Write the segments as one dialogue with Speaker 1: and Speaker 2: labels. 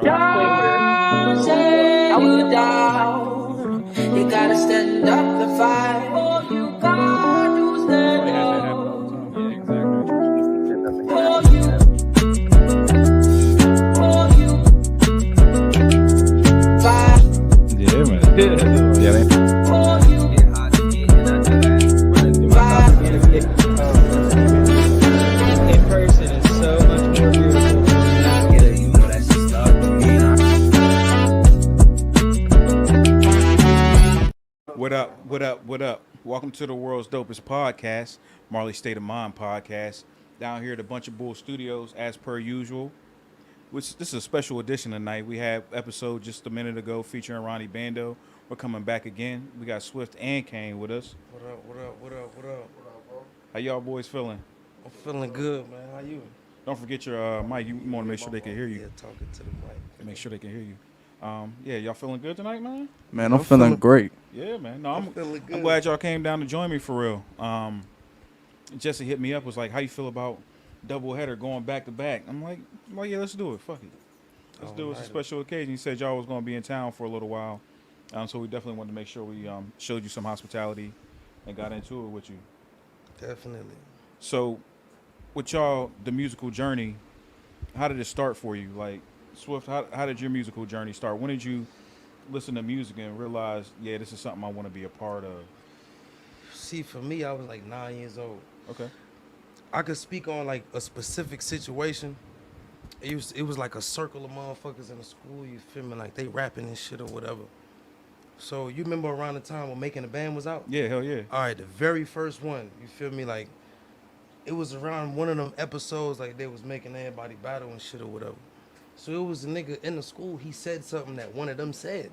Speaker 1: Down, say you down. You gotta stand up and fight. Oh, you gotta stand up. Oh, you fight.
Speaker 2: Yeah, man. Yeah,
Speaker 1: Oh, you fight.
Speaker 3: In person is so much more beautiful.
Speaker 1: You know that shit stuck with me.
Speaker 2: What up? What up? What up? Welcome to the world's dopest podcast, Marley State of Mind podcast. Down here at a Bunch of Bull Studios, as per usual. This is a special edition tonight. We had episode just a minute ago featuring Ronnie Bando. We're coming back again. We got Swift and Kane with us.
Speaker 3: What up, what up, what up, what up?
Speaker 2: How y'all boys feeling?
Speaker 3: I'm feeling good, man. How you?
Speaker 2: Don't forget your mic. You want to make sure they can hear you.
Speaker 3: Yeah, talking to the mic.
Speaker 2: Make sure they can hear you. Yeah, y'all feeling good tonight, man?
Speaker 4: Man, I'm feeling great.
Speaker 2: Yeah, man. No, I'm
Speaker 3: feeling good.
Speaker 2: I'm glad y'all came down to join me for real. Jesse hit me up, was like, "How you feel about doubleheader going back to back?" I'm like, yeah, let's do it. Fuck it, let's do it. It's a special occasion. He said y'all was gonna be in town for a little while, so we definitely wanted to make sure we showed you some hospitality and got into it with you.
Speaker 3: Definitely.
Speaker 2: So, with y'all, the musical journey, how did it start for you? Like, Swift, how did your musical journey start? When did you listen to music and realize, yeah, this is something I want to be a part of?
Speaker 3: See, for me, I was like 9 years old.
Speaker 2: Okay.
Speaker 3: I could speak on like a specific situation. It was like a circle of motherfuckers in the school, you feel me? Like they rapping and shit or whatever. So you remember around the time when Making the Band was out?
Speaker 2: Yeah, hell yeah.
Speaker 3: All right, the very first one, you feel me? Like, it was around one of them episodes, like they was making everybody battle and shit or whatever. So it was a nigga in the school, he said something that one of them said.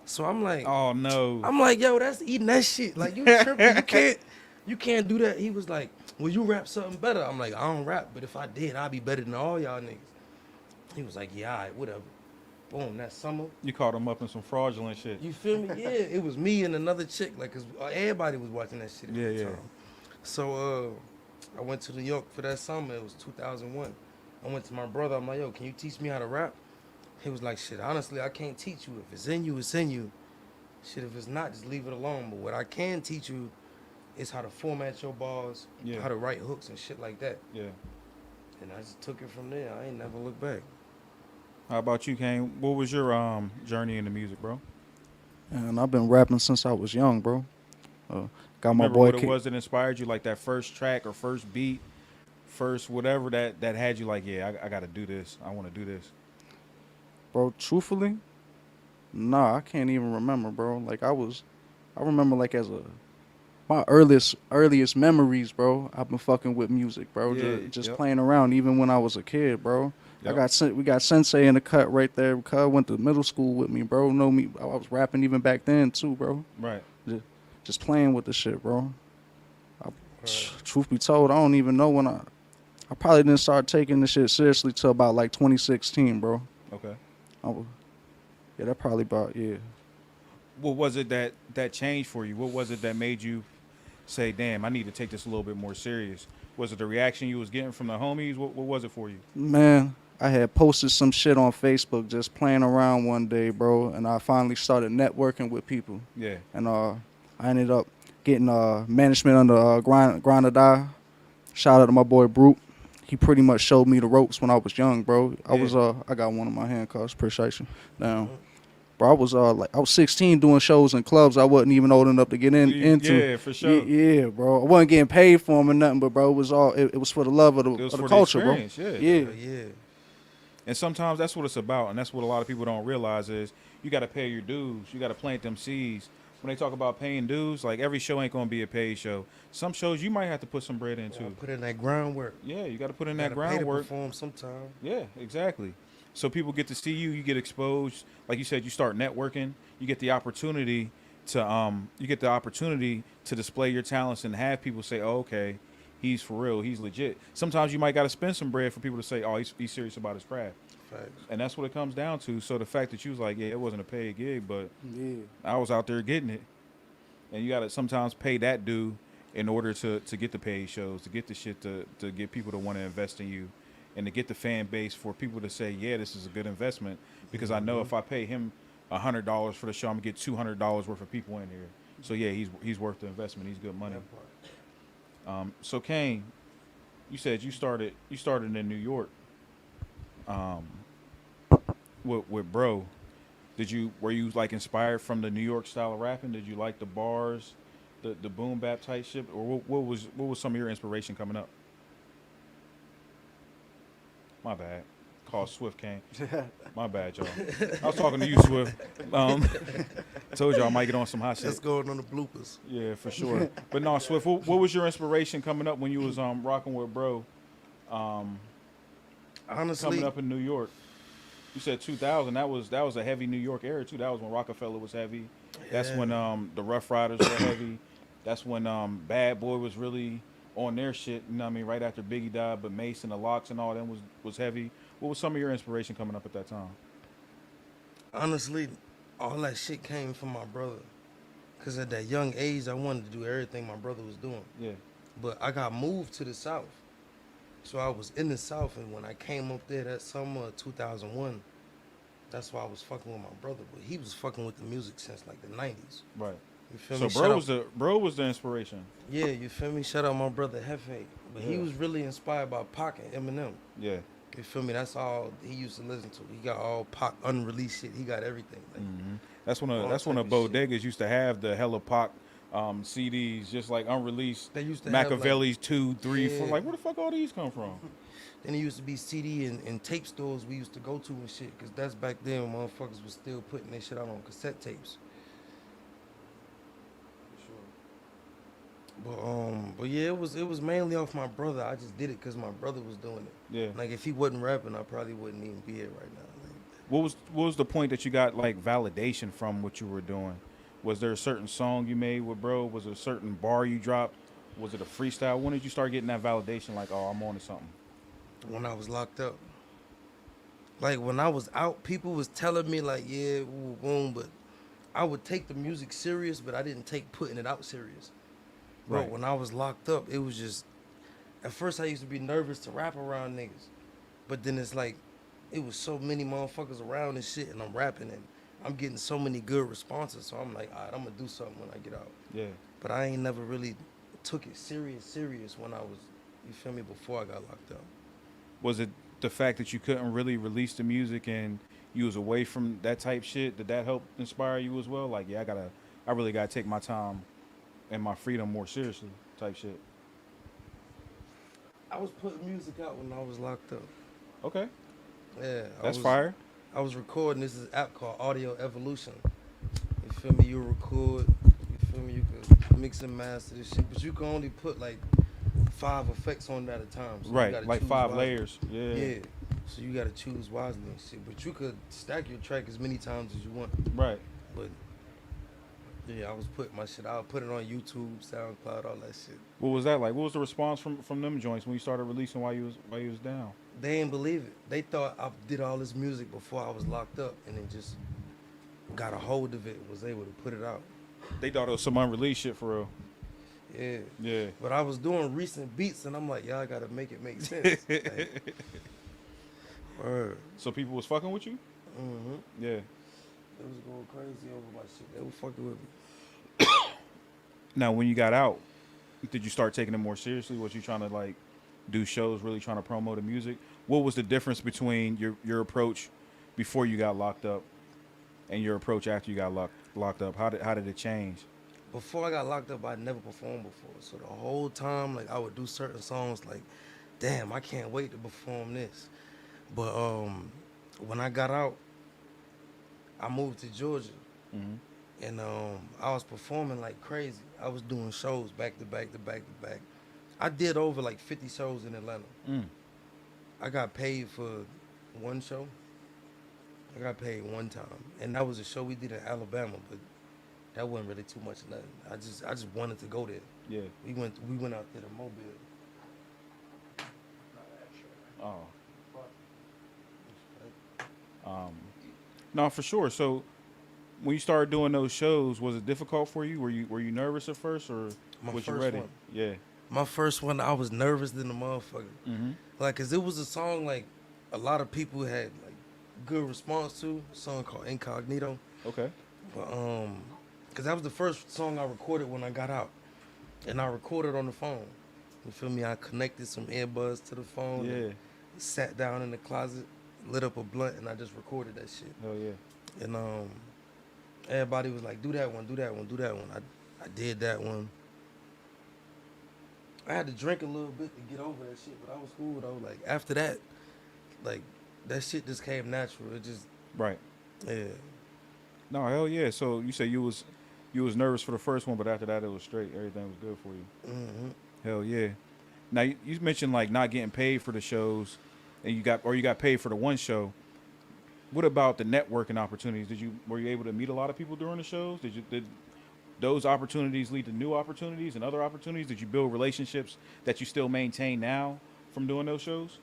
Speaker 3: So I'm like,
Speaker 2: Oh no.
Speaker 3: I'm like, yo, that's eating that shit. Like, you tripping, you can't do that. He was like, well, you rap something better. I'm like, I don't rap, but if I did, I'd be better than all y'all niggas. He was like, yeah, all right, whatever. Boom, that summer.
Speaker 2: You caught him up in some fraudulent shit.
Speaker 3: You feel me? Yeah, it was me and another chick, like, cause everybody was watching that shit at
Speaker 2: Yeah,
Speaker 3: the
Speaker 2: yeah.
Speaker 3: time. So, I went to New York for that summer. It was 2001. I went to my brother. I'm like, yo, can you teach me how to rap? He was like, shit, honestly, I can't teach you. If it's in you, it's in you. Shit, if it's not, just leave it alone. But what I can teach you is how to format your bars,
Speaker 2: Yeah.
Speaker 3: how to write hooks and shit like that.
Speaker 2: Yeah.
Speaker 3: And I just took it from there. I ain't never looked back.
Speaker 2: How about you, Kane? What was your journey into music, bro?
Speaker 4: And I've been rapping since I was young, bro. Got my
Speaker 2: Remember
Speaker 4: boy
Speaker 2: what it was that inspired you, like that first track or first beat, first whatever that had you like, yeah, I got to do this. I want to do this.
Speaker 4: Bro, truthfully, nah, I can't even remember, bro. Like I remember like my earliest memories, bro. I've been fucking with music, bro.
Speaker 2: Yeah,
Speaker 4: Just
Speaker 2: yep.
Speaker 4: playing around, even when I was a kid, bro.
Speaker 2: Yep.
Speaker 4: We got Sensei in the cut right there. Cuz went to middle school with me, bro. Know me. I was rapping even back then too, bro.
Speaker 2: Right.
Speaker 4: Just playing with the shit, bro. Truth be told, I don't even know when I probably didn't start taking this shit seriously till about like 2016, bro.
Speaker 2: Okay.
Speaker 4: Yeah, that probably about, yeah.
Speaker 2: What was it that changed for you? What was it that made you say, damn, I need to take this a little bit more serious? Was it the reaction you was getting from the homies? What was it for you?
Speaker 4: Man, I had posted some shit on Facebook just playing around one day, bro, and I finally started networking with people.
Speaker 2: Yeah.
Speaker 4: And I ended up getting management under Grind or Die. Shout out to my boy Brute. He pretty much showed me the ropes when I was young, bro. I got one of my handcuffs, appreciate you. Now, bro, I was 16 doing shows in clubs I wasn't even old enough to get into.
Speaker 2: Yeah, for sure.
Speaker 4: Yeah, bro. I wasn't getting paid for them or nothing, but bro, it was for the love of the culture, bro.
Speaker 2: Yeah. And sometimes that's what it's about, and that's what a lot of people don't realize is you got to pay your dues. You got to plant them seeds. When they talk about paying dues, like every show ain't gonna be a paid show. Some shows you might have to put some bread into.
Speaker 3: Put in that groundwork.
Speaker 2: Yeah, you got to put in
Speaker 3: You
Speaker 2: that
Speaker 3: gotta pay to
Speaker 2: groundwork.
Speaker 3: perform sometime.
Speaker 2: Yeah, exactly. So people get to see you. You get exposed. Like you said, you start networking. You get the opportunity to display your talents and have people say, "Oh, okay, he's for real. He's legit." Sometimes you might got to spend some bread for people to say, "Oh, he's serious about his craft."
Speaker 3: Facts.
Speaker 2: And that's what it comes down to. So the fact that you was like, "Yeah, it wasn't a paid gig, but
Speaker 4: Yeah.
Speaker 2: I was out there getting it," and you got to sometimes pay that due in order to get the paid shows, to get the shit to get people to want to invest in you and to get the fan base for people to say, yeah, this is a good investment, because I know if I pay him $100 for the show, I'm gonna get $200 worth of people in here. So yeah, he's worth the investment. He's good money. So Kane, you said you started in New York, with bro. Were you like inspired from the New York style of rapping? Did you like the bars, the boom bap type shit, or what was some of your inspiration coming up? My bad. Called Swift Kane. My bad, y'all. I was talking to you, Swift. Told y'all I might get on some hot shit.
Speaker 3: That's going on the bloopers.
Speaker 2: Yeah, for sure. But no, Swift, what was your inspiration coming up when you was rocking with bro?
Speaker 3: Honestly,
Speaker 2: Coming up in New York. You said 2000. That was a heavy New York era too. That was when Rockefeller was heavy. That's when the Rough Riders were heavy. That's when Bad Boy was really on their shit. You know what I mean? Right after Biggie died, but Mace and the Locks and all them was heavy. What was some of your inspiration coming up at that time?
Speaker 3: honestly, all that shit came from my brother. Cause at that young age, I wanted to do everything my brother was doing.
Speaker 2: Yeah.
Speaker 3: But I got moved to the South. So I was in the South, and when I came up there that summer of 2001, that's why I was fucking with my brother. But he was fucking with the music since like the 90s.
Speaker 2: Right.
Speaker 3: You feel
Speaker 2: So
Speaker 3: me?
Speaker 2: bro was the inspiration.
Speaker 3: Yeah, you feel me? Shout out my brother Hefe. But he
Speaker 2: Yeah.
Speaker 3: was really inspired by Pac and Eminem.
Speaker 2: Yeah.
Speaker 3: You feel me? That's all he used to listen to. He got all Pac unreleased shit. He got everything. Like,
Speaker 2: That's when
Speaker 3: all
Speaker 2: that's
Speaker 3: type
Speaker 2: when
Speaker 3: of
Speaker 2: bodegas used to have the hella Pac CDs, just like unreleased.
Speaker 3: They used to have, like-
Speaker 2: Machiavelli's 2, 3, 4.
Speaker 3: Yeah.
Speaker 2: Like, where the fuck all these come from?
Speaker 3: Then it used to be CD and tape stores we used to go to and shit. Because that's back then when motherfuckers was still putting their shit out on cassette tapes. But yeah, it was mainly off my brother. I just did it because my brother was doing it.
Speaker 2: Yeah.
Speaker 3: Like if he wasn't rapping, I probably wouldn't even be here right now. Like,
Speaker 2: What was the point that you got like validation from what you were doing? Was there a certain song you made with bro? Was it a certain bar you dropped? Was it a freestyle? When did you start getting that validation? Like, oh, I'm on to something.
Speaker 3: when I was locked up. Like when I was out, people was telling me like, yeah, ooh, boom, but I would take the music serious, but I didn't take putting it out serious. Bro,
Speaker 2: Right.
Speaker 3: when I was locked up, it was just, at first I used to be nervous to rap around niggas. But then it's like, it was so many motherfuckers around and shit, and I'm rapping, and I'm getting so many good responses. So I'm like, all right, I'm gonna do something when I get out.
Speaker 2: Yeah.
Speaker 3: But I ain't never really took it serious when I was, you feel me, before I got locked up.
Speaker 2: Was it the fact that you couldn't really release the music and you was away from that type shit? Did that help inspire you as well? Like, yeah, I really gotta take my time and my freedom more seriously, type shit.
Speaker 3: I was putting music out when I was locked up.
Speaker 2: Okay,
Speaker 3: Yeah.
Speaker 2: that's fire.
Speaker 3: I was recording. This is an app called Audio Evolution. You feel me? You record. You feel me? You could mix and master this shit, but you can only put like 5 effects on at a time. So you
Speaker 2: Right,
Speaker 3: gotta
Speaker 2: like
Speaker 3: choose
Speaker 2: 5
Speaker 3: wisely.
Speaker 2: layers. Yeah.
Speaker 3: Yeah. So you gotta choose wisely and shit. But you could stack your track as many times as you want.
Speaker 2: Right.
Speaker 3: But yeah, I was putting my shit out. Put it on YouTube, SoundCloud, all that shit.
Speaker 2: What was that like? What was the response from them joints when you started releasing while you was down?
Speaker 3: They didn't believe it. They thought I did all this music before I was locked up, and then just got a hold of it and was able to put it out.
Speaker 2: They thought it was some unreleased shit for real.
Speaker 3: Yeah.
Speaker 2: Yeah.
Speaker 3: But I was doing recent beats, and I'm like, y'all gotta make it make sense. Like, word.
Speaker 2: So people was fucking with you?
Speaker 3: Mm-hmm.
Speaker 2: Yeah.
Speaker 3: They was going crazy over my shit. They was fucking with me.
Speaker 2: Now, when you got out, did you start taking it more seriously? Was you trying to like do shows, really trying to promote the music? What was the difference between your approach before you got locked up and your approach after you got locked up? How did it change?
Speaker 3: Before I got locked up, I'd never performed before. So the whole time, like, I would do certain songs like, damn, I can't wait to perform this. But when I got out, I moved to Georgia.
Speaker 2: Mm-hmm.
Speaker 3: And I was performing like crazy. I was doing shows back to back to back to back. I did over like 50 shows in Atlanta.
Speaker 2: Mm.
Speaker 3: I got paid for one show. I got paid one time. And that was a show we did in Alabama, but that wasn't really too much of nothing. I just wanted to go there.
Speaker 2: Yeah.
Speaker 3: We went out there to Mobile.
Speaker 2: Oh. No, for sure. So when you started doing those shows, was it difficult for you? Were you nervous at first, or
Speaker 3: My
Speaker 2: was you
Speaker 3: first
Speaker 2: ready?
Speaker 3: one.
Speaker 2: Yeah.
Speaker 3: My first one, I was nervous than the motherfucker.
Speaker 2: Mm-hmm.
Speaker 3: Like, cause it was a song like a lot of people had like good response to. A song called Incognito.
Speaker 2: Okay.
Speaker 3: But cause that was the first song I recorded when I got out, and I recorded on the phone. You feel me? I connected some earbuds to the phone.
Speaker 2: Yeah.
Speaker 3: And sat down in the closet, lit up a blunt, and I just recorded that shit.
Speaker 2: Hell yeah.
Speaker 3: And everybody was like, "Do that one, do that one, do that one." I did that one. I had to drink a little bit to get over that shit, but I was cool though. Like after that, like that shit just came natural. It just
Speaker 2: Right.
Speaker 3: yeah.
Speaker 2: No, hell yeah. So you say you was nervous for the first one, but after that it was straight. Everything was good for you.
Speaker 3: Mm-hmm.
Speaker 2: Hell yeah. Now you mentioned like not getting paid for the shows, and you got paid for the one show. What about the networking opportunities? Were you able to meet a lot of people during the shows? Did those opportunities lead to new opportunities and other opportunities? Did you build relationships that you still maintain now from doing those shows?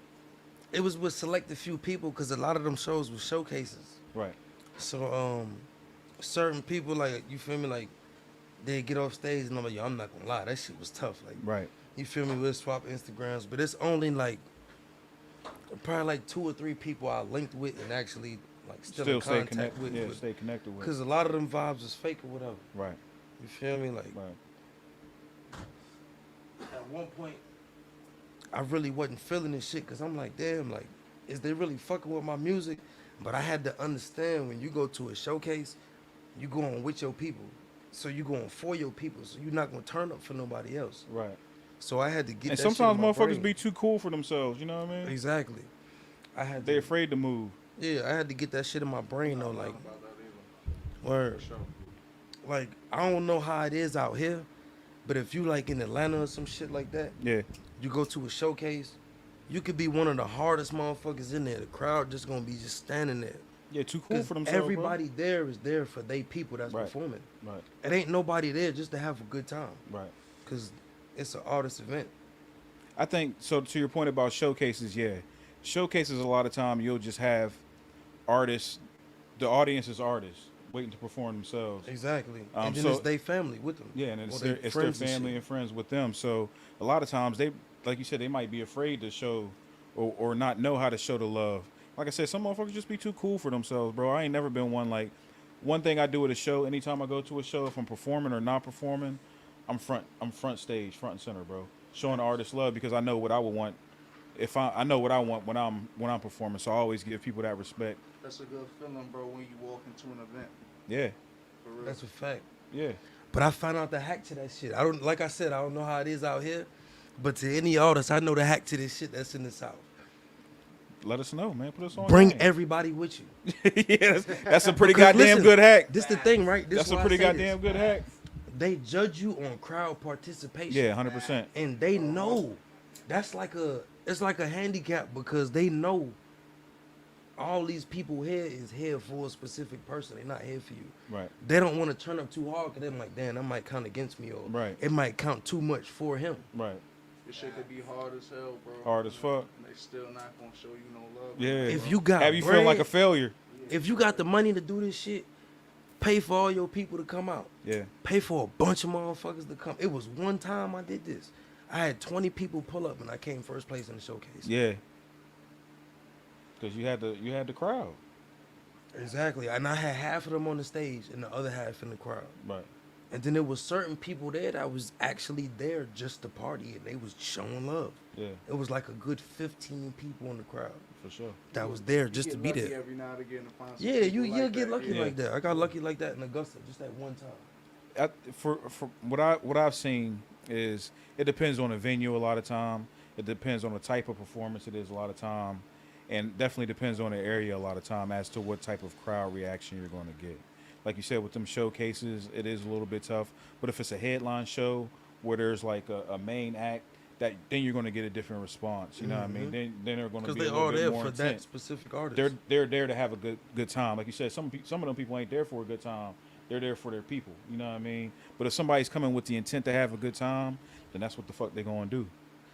Speaker 3: It was with select a few people because a lot of them shows were showcases.
Speaker 2: Right.
Speaker 3: So certain people like you feel me like they get off stage and I'm like, yo, I'm not gonna lie, that shit was tough. Like
Speaker 2: Right.
Speaker 3: you feel me? We'll swap Instagrams, but it's only like probably like 2 or 3 people I linked with and actually like still in
Speaker 2: stay
Speaker 3: contact
Speaker 2: connected.
Speaker 3: with.
Speaker 2: Yeah, stay connected with.
Speaker 3: Because a lot of them vibes is fake or whatever.
Speaker 2: Right.
Speaker 3: You feel me? Like
Speaker 2: Right.
Speaker 3: at one point, I really wasn't feeling this shit because I'm like, damn, like, is they really fucking with my music? But I had to understand when you go to a showcase, you going with your people. So you going for your people. So you're not going to turn up for nobody else.
Speaker 2: Right.
Speaker 3: So I had to get
Speaker 2: And
Speaker 3: that
Speaker 2: sometimes
Speaker 3: shit in my
Speaker 2: motherfuckers
Speaker 3: brain.
Speaker 2: be too cool for themselves. You know what I mean?
Speaker 3: Exactly. I had
Speaker 2: They
Speaker 3: to,
Speaker 2: afraid to move.
Speaker 3: yeah, I had to get that shit in my brain though. Like, word. Like, I don't know how it is out here, but if you like in Atlanta or some shit like that,
Speaker 2: Yeah.
Speaker 3: you go to a showcase, you could be one of the hardest motherfuckers in there. The crowd just gonna be just standing there.
Speaker 2: Yeah. Too cool
Speaker 3: 'Cause
Speaker 2: for themselves.
Speaker 3: everybody there is there for they people that's
Speaker 2: Right.
Speaker 3: performing.
Speaker 2: Bro. Right.
Speaker 3: It ain't nobody there just to have a good time.
Speaker 2: Right.
Speaker 3: Cause it's an artist event.
Speaker 2: I think so. To your point about showcases, yeah, showcases a lot of time you'll just have artists. The audience is artists waiting to perform themselves.
Speaker 3: Exactly. And then
Speaker 2: so-
Speaker 3: it's their family with them.
Speaker 2: Yeah, and it's
Speaker 3: Or
Speaker 2: their
Speaker 3: they friends and
Speaker 2: family
Speaker 3: shit.
Speaker 2: and friends with them. So a lot of times they, like you said, they might be afraid to show or not know how to show the love. Like I said, some motherfuckers just be too cool for themselves, bro. I ain't never been one like. One thing I do at a show, anytime I go to a show, if I'm performing or not performing, I'm front stage, front and center, bro. Showing the artist love because I know what I would want. If I know what I want when I'm performing, so I always give people that respect.
Speaker 5: That's a good feeling, bro, when you walk into an event.
Speaker 2: Yeah,
Speaker 5: For real.
Speaker 3: That's a fact.
Speaker 2: yeah.
Speaker 3: But I found out the hack to that shit. I don't, like I said, I don't know how it is out here, but to any artist, I know the hack to this shit that's in the South.
Speaker 2: Let us know, man. Put us on.
Speaker 3: Bring
Speaker 2: game.
Speaker 3: everybody with you.
Speaker 2: Yeah, that's a pretty
Speaker 3: Because
Speaker 2: goddamn
Speaker 3: listen,
Speaker 2: good hack.
Speaker 3: This the thing, right? This
Speaker 2: That's a
Speaker 3: why I
Speaker 2: pretty
Speaker 3: say
Speaker 2: goddamn
Speaker 3: this.
Speaker 2: good hack.
Speaker 3: They judge you on crowd participation.
Speaker 2: Yeah, 100%.
Speaker 3: And they know that's like it's like a handicap because they know all these people here is here for a specific person. They're not here for you.
Speaker 2: Right.
Speaker 3: They don't want to turn up too hard because they're like, damn, that might count against me or
Speaker 2: Right.
Speaker 3: it might count too much for him.
Speaker 2: Right.
Speaker 5: This shit could be hard as hell, bro.
Speaker 2: Hard as fuck.
Speaker 5: And they still not gonna show you no love.
Speaker 2: Yeah.
Speaker 3: If you got
Speaker 2: Have you feel like a
Speaker 3: bread,
Speaker 2: failure?
Speaker 3: if you got the money to do this shit, pay for all your people to come out.
Speaker 2: Yeah.
Speaker 3: Pay for a bunch of motherfuckers to come. It was one time I did this. I had 20 people pull up and I came first place in the showcase.
Speaker 2: Yeah. Because you had the crowd.
Speaker 3: Exactly. And I had half of them on the stage and the other half in the crowd.
Speaker 2: Right.
Speaker 3: And then there was certain people there that was actually there just to party and they was showing love.
Speaker 2: Yeah.
Speaker 3: It was like a good 15 people in the crowd
Speaker 2: For sure.
Speaker 3: that was there
Speaker 5: You
Speaker 3: just to
Speaker 5: get
Speaker 3: be
Speaker 5: lucky
Speaker 3: there.
Speaker 5: every now and again to find some
Speaker 3: Yeah,
Speaker 5: people
Speaker 3: you'll
Speaker 5: like
Speaker 3: get
Speaker 5: that.
Speaker 3: lucky
Speaker 5: Yeah.
Speaker 3: like that. I got lucky like that in Augusta just that one time.
Speaker 2: For what I've seen is it depends on the venue a lot of time. It depends on the type of performance it is a lot of time, and definitely depends on the area a lot of time as to what type of crowd reaction you're going to get. Like you said, with them showcases, it is a little bit tough. But if it's a headline show where there's like a main act, then you're going to get a different response. You know what I mean? Then they're going to
Speaker 3: Because
Speaker 2: be a
Speaker 3: they
Speaker 2: little
Speaker 3: are
Speaker 2: bit
Speaker 3: there
Speaker 2: more
Speaker 3: for
Speaker 2: intense.
Speaker 3: that specific artist.
Speaker 2: They're there to have a good time. Like you said, some of them people ain't there for a good time. They're there for their people. You know what I mean? But if somebody's coming with the intent to have a good time, then that's what the fuck they're gonna do.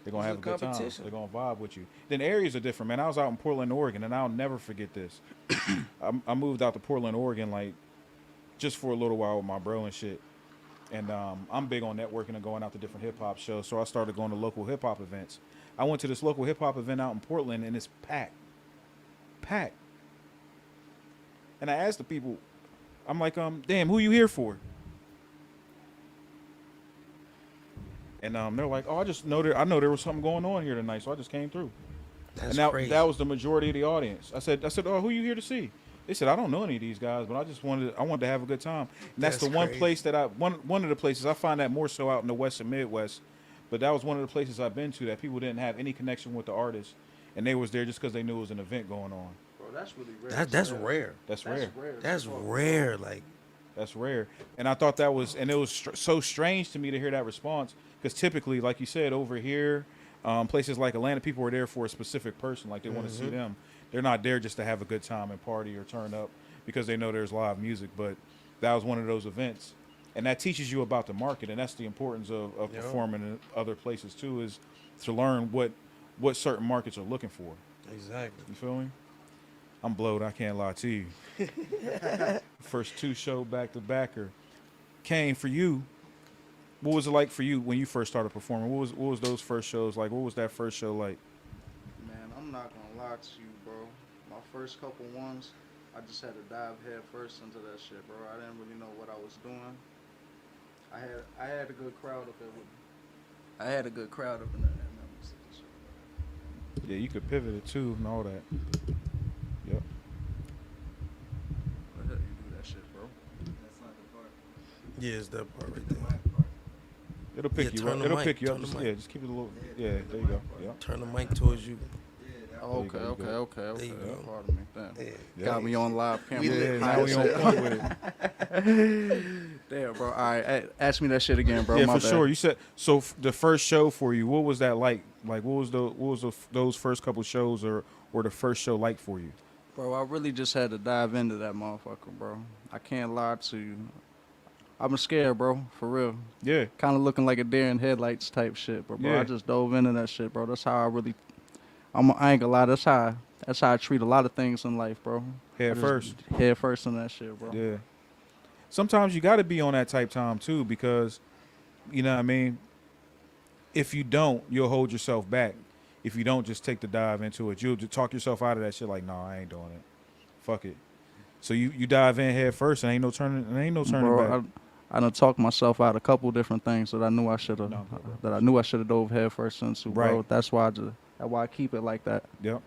Speaker 2: They're gonna
Speaker 3: It's
Speaker 2: have
Speaker 3: a
Speaker 2: a good time.
Speaker 3: competition.
Speaker 2: They're gonna vibe with you. Then areas are different, man. I was out in Portland, Oregon, and I'll never forget this. I moved out to Portland, Oregon, like just for a little while with my bro and shit. And I'm big on networking and going out to different hip hop shows. So I started going to local hip hop events. I went to this local hip hop event out in Portland, and it's packed, packed. And I asked the people, I'm like, damn, who you here for? And they're like, oh, I know there was something going on here tonight, so I just came through.
Speaker 3: That's
Speaker 2: And that,
Speaker 3: crazy.
Speaker 2: that was the majority of the audience. I said, oh, who you here to see? They said, I don't know any of these guys, but I wanted to have a good time. And that's the one
Speaker 3: crazy.
Speaker 2: place that one of the places I find that more so out in the West and Midwest. But that was one of the places I've been to that people didn't have any connection with the artist, and they was there just because they knew it was an event going on.
Speaker 5: Bro, that's really rare.
Speaker 3: That's rare.
Speaker 2: That's rare.
Speaker 3: That's rare. Like,
Speaker 2: That's rare. And I thought that was, and it was so strange to me to hear that response, because typically, like you said, over here, places like Atlanta, people are there for a specific person, like they want to see them. They're not there just to have a good time and party or turn up because they know there's live music. But that was one of those events. And that teaches you about the market, and that's the importance of
Speaker 3: Yeah.
Speaker 2: performing in other places too, is to learn what certain markets are looking for.
Speaker 3: exactly.
Speaker 2: You feel me? I'm blowed. I can't lie to you. First 2 show back to backer. Kane, for you, what was it like for you when you first started performing? What was those first shows like? What was that first show like?
Speaker 5: Man, I'm not gonna lie to you, bro. My first couple ones, I just had to dive head first into that shit, bro. I didn't really know what I was doing. I had a good crowd up there with me. I had a good crowd up in there.
Speaker 2: Yeah, you could pivot it too and all that. Yep.
Speaker 5: What the hell you do that shit, bro?
Speaker 6: That's not the part.
Speaker 3: Yeah, it's that part right there.
Speaker 2: It'll pick
Speaker 3: Yeah,
Speaker 2: you
Speaker 3: turn
Speaker 2: up.
Speaker 3: the
Speaker 2: It'll
Speaker 3: mic,
Speaker 2: pick you up.
Speaker 3: turn the
Speaker 2: Just,
Speaker 3: mic.
Speaker 2: yeah, just keep it a little. Yeah, there you go. Yep.
Speaker 3: Turn the mic towards you.
Speaker 5: Oh,
Speaker 2: There you
Speaker 5: okay,
Speaker 2: go,
Speaker 5: okay.
Speaker 3: There you go.
Speaker 5: Pardon me. Damn.
Speaker 3: Yeah.
Speaker 5: Got me on live camera.
Speaker 3: We
Speaker 2: Yeah,
Speaker 3: lit.
Speaker 2: now we on point with it.
Speaker 5: Damn, bro. All right, ask me that shit again, bro.
Speaker 2: Yeah,
Speaker 5: My
Speaker 2: for
Speaker 5: bad.
Speaker 2: sure. You said so. The first show for you, what was that like? Like, what was those first couple shows, or the first show like for you?
Speaker 5: Bro, I really just had to dive into that motherfucker, bro. I can't lie to you. I've been scared, bro, for real.
Speaker 2: Yeah,
Speaker 5: Kind of looking like a deer in headlights type shit, but bro,
Speaker 2: Yeah.
Speaker 5: I just dove into that shit, bro. That's how I really. I ain't gonna lie. That's how I treat a lot of things in life, bro. I
Speaker 2: head
Speaker 5: just
Speaker 2: first.
Speaker 5: Head first in that shit, bro.
Speaker 2: Yeah. Sometimes you got to be on that type time too, because, you know what I mean. If you don't, you'll hold yourself back. If you don't, just take the dive into it. You'll just talk yourself out of that shit. Like, no, I ain't doing it. Fuck it. So you dive in head first, and ain't no turning
Speaker 5: Bro,
Speaker 2: back.
Speaker 5: I done talked myself out a couple different things that I knew I should have
Speaker 2: No, bro.
Speaker 5: dove head first into, bro.
Speaker 2: Right.
Speaker 5: That's why I keep it like that.
Speaker 2: Yep.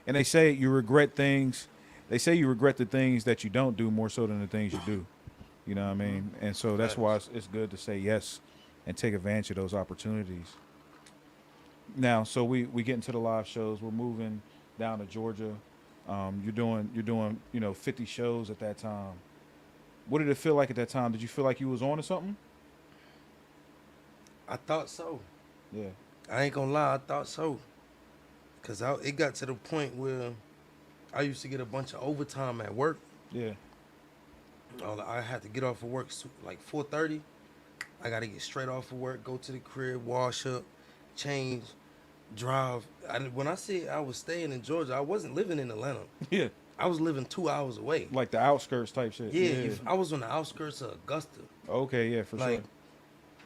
Speaker 2: And they say you regret things. They say you regret the things that you don't do more so than the things you do. You know what I mean? And so that's why it's good to say yes and take advantage of those opportunities. Now, so we get into the live shows. We're moving down to Georgia. You're doing 50 shows at that time. What did it feel like at that time? Did you feel like you was on to something?
Speaker 3: I thought so.
Speaker 2: Yeah.
Speaker 3: I ain't gonna lie, I thought so. Cause it got to the point where I used to get a bunch of overtime at work.
Speaker 2: Yeah.
Speaker 3: I had to get off of work like 4:30. I gotta get straight off of work, go to the crib, wash up, change, drive. When I say I was staying in Georgia, I wasn't living in Atlanta.
Speaker 2: Yeah.
Speaker 3: I was living 2 hours away.
Speaker 2: Like the outskirts type shit.
Speaker 3: Yeah, I was on the outskirts of Augusta.
Speaker 2: Okay, yeah, for
Speaker 3: Like,
Speaker 2: sure.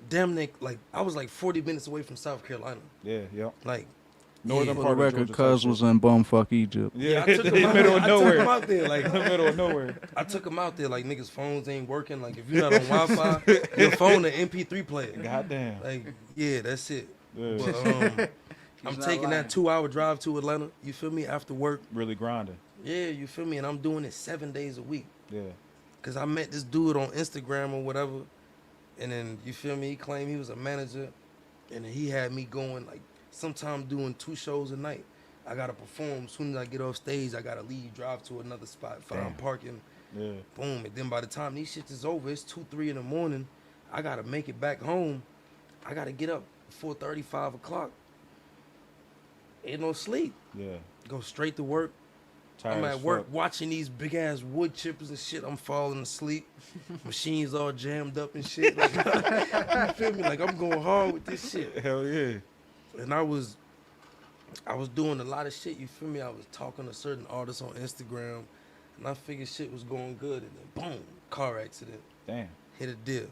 Speaker 3: damn near, like I was like 40 minutes away from South Carolina.
Speaker 2: Yeah, yep.
Speaker 3: Like,
Speaker 2: Northern
Speaker 5: For
Speaker 2: part
Speaker 5: the
Speaker 2: of
Speaker 5: record,
Speaker 2: Georgia type
Speaker 5: Cuz
Speaker 2: shit.
Speaker 5: was in bumfuck Egypt.
Speaker 2: Yeah,
Speaker 3: I took
Speaker 2: in
Speaker 3: him
Speaker 2: the
Speaker 3: out,
Speaker 2: middle of
Speaker 3: I took
Speaker 2: nowhere.
Speaker 3: him out there. Like,
Speaker 2: In the middle of nowhere.
Speaker 3: I took him out there. Like, niggas' phones ain't working. Like, if you're not on Wi-Fi, your phone an MP3 player.
Speaker 2: Goddamn.
Speaker 3: Like, yeah, that's it.
Speaker 2: Yeah.
Speaker 3: But, I'm
Speaker 5: not
Speaker 3: taking
Speaker 5: lying.
Speaker 3: that 2-hour drive to Atlanta. You feel me? After work.
Speaker 2: Really grinding.
Speaker 3: Yeah, you feel me? And I'm doing it 7 days a week.
Speaker 2: Yeah.
Speaker 3: Cause I met this dude on Instagram or whatever, and then you feel me? He claimed he was a manager, and then he had me going like sometime doing 2 shows a night. I gotta perform. As soon as I get off stage, I gotta leave, drive to another spot, find
Speaker 2: Damn.
Speaker 3: parking,
Speaker 2: Yeah.
Speaker 3: boom. And then by the time these shit is over, it's 2, 3 in the morning. I gotta make it back home. I gotta get up 4:30, 5 o'clock. Ain't no sleep.
Speaker 2: Yeah.
Speaker 3: Go straight to work.
Speaker 2: Tired
Speaker 3: I'm
Speaker 2: as
Speaker 3: at work
Speaker 2: fuck.
Speaker 3: watching these big ass wood chippers and shit. I'm falling asleep. Machines all jammed up and shit. Like, you feel me? Like I'm going hard with this shit.
Speaker 2: Hell yeah.
Speaker 3: And I was doing a lot of shit. You feel me? I was talking to certain artists on Instagram, and I figured shit was going good. And then boom, car accident,
Speaker 2: Damn.
Speaker 3: hit a deal.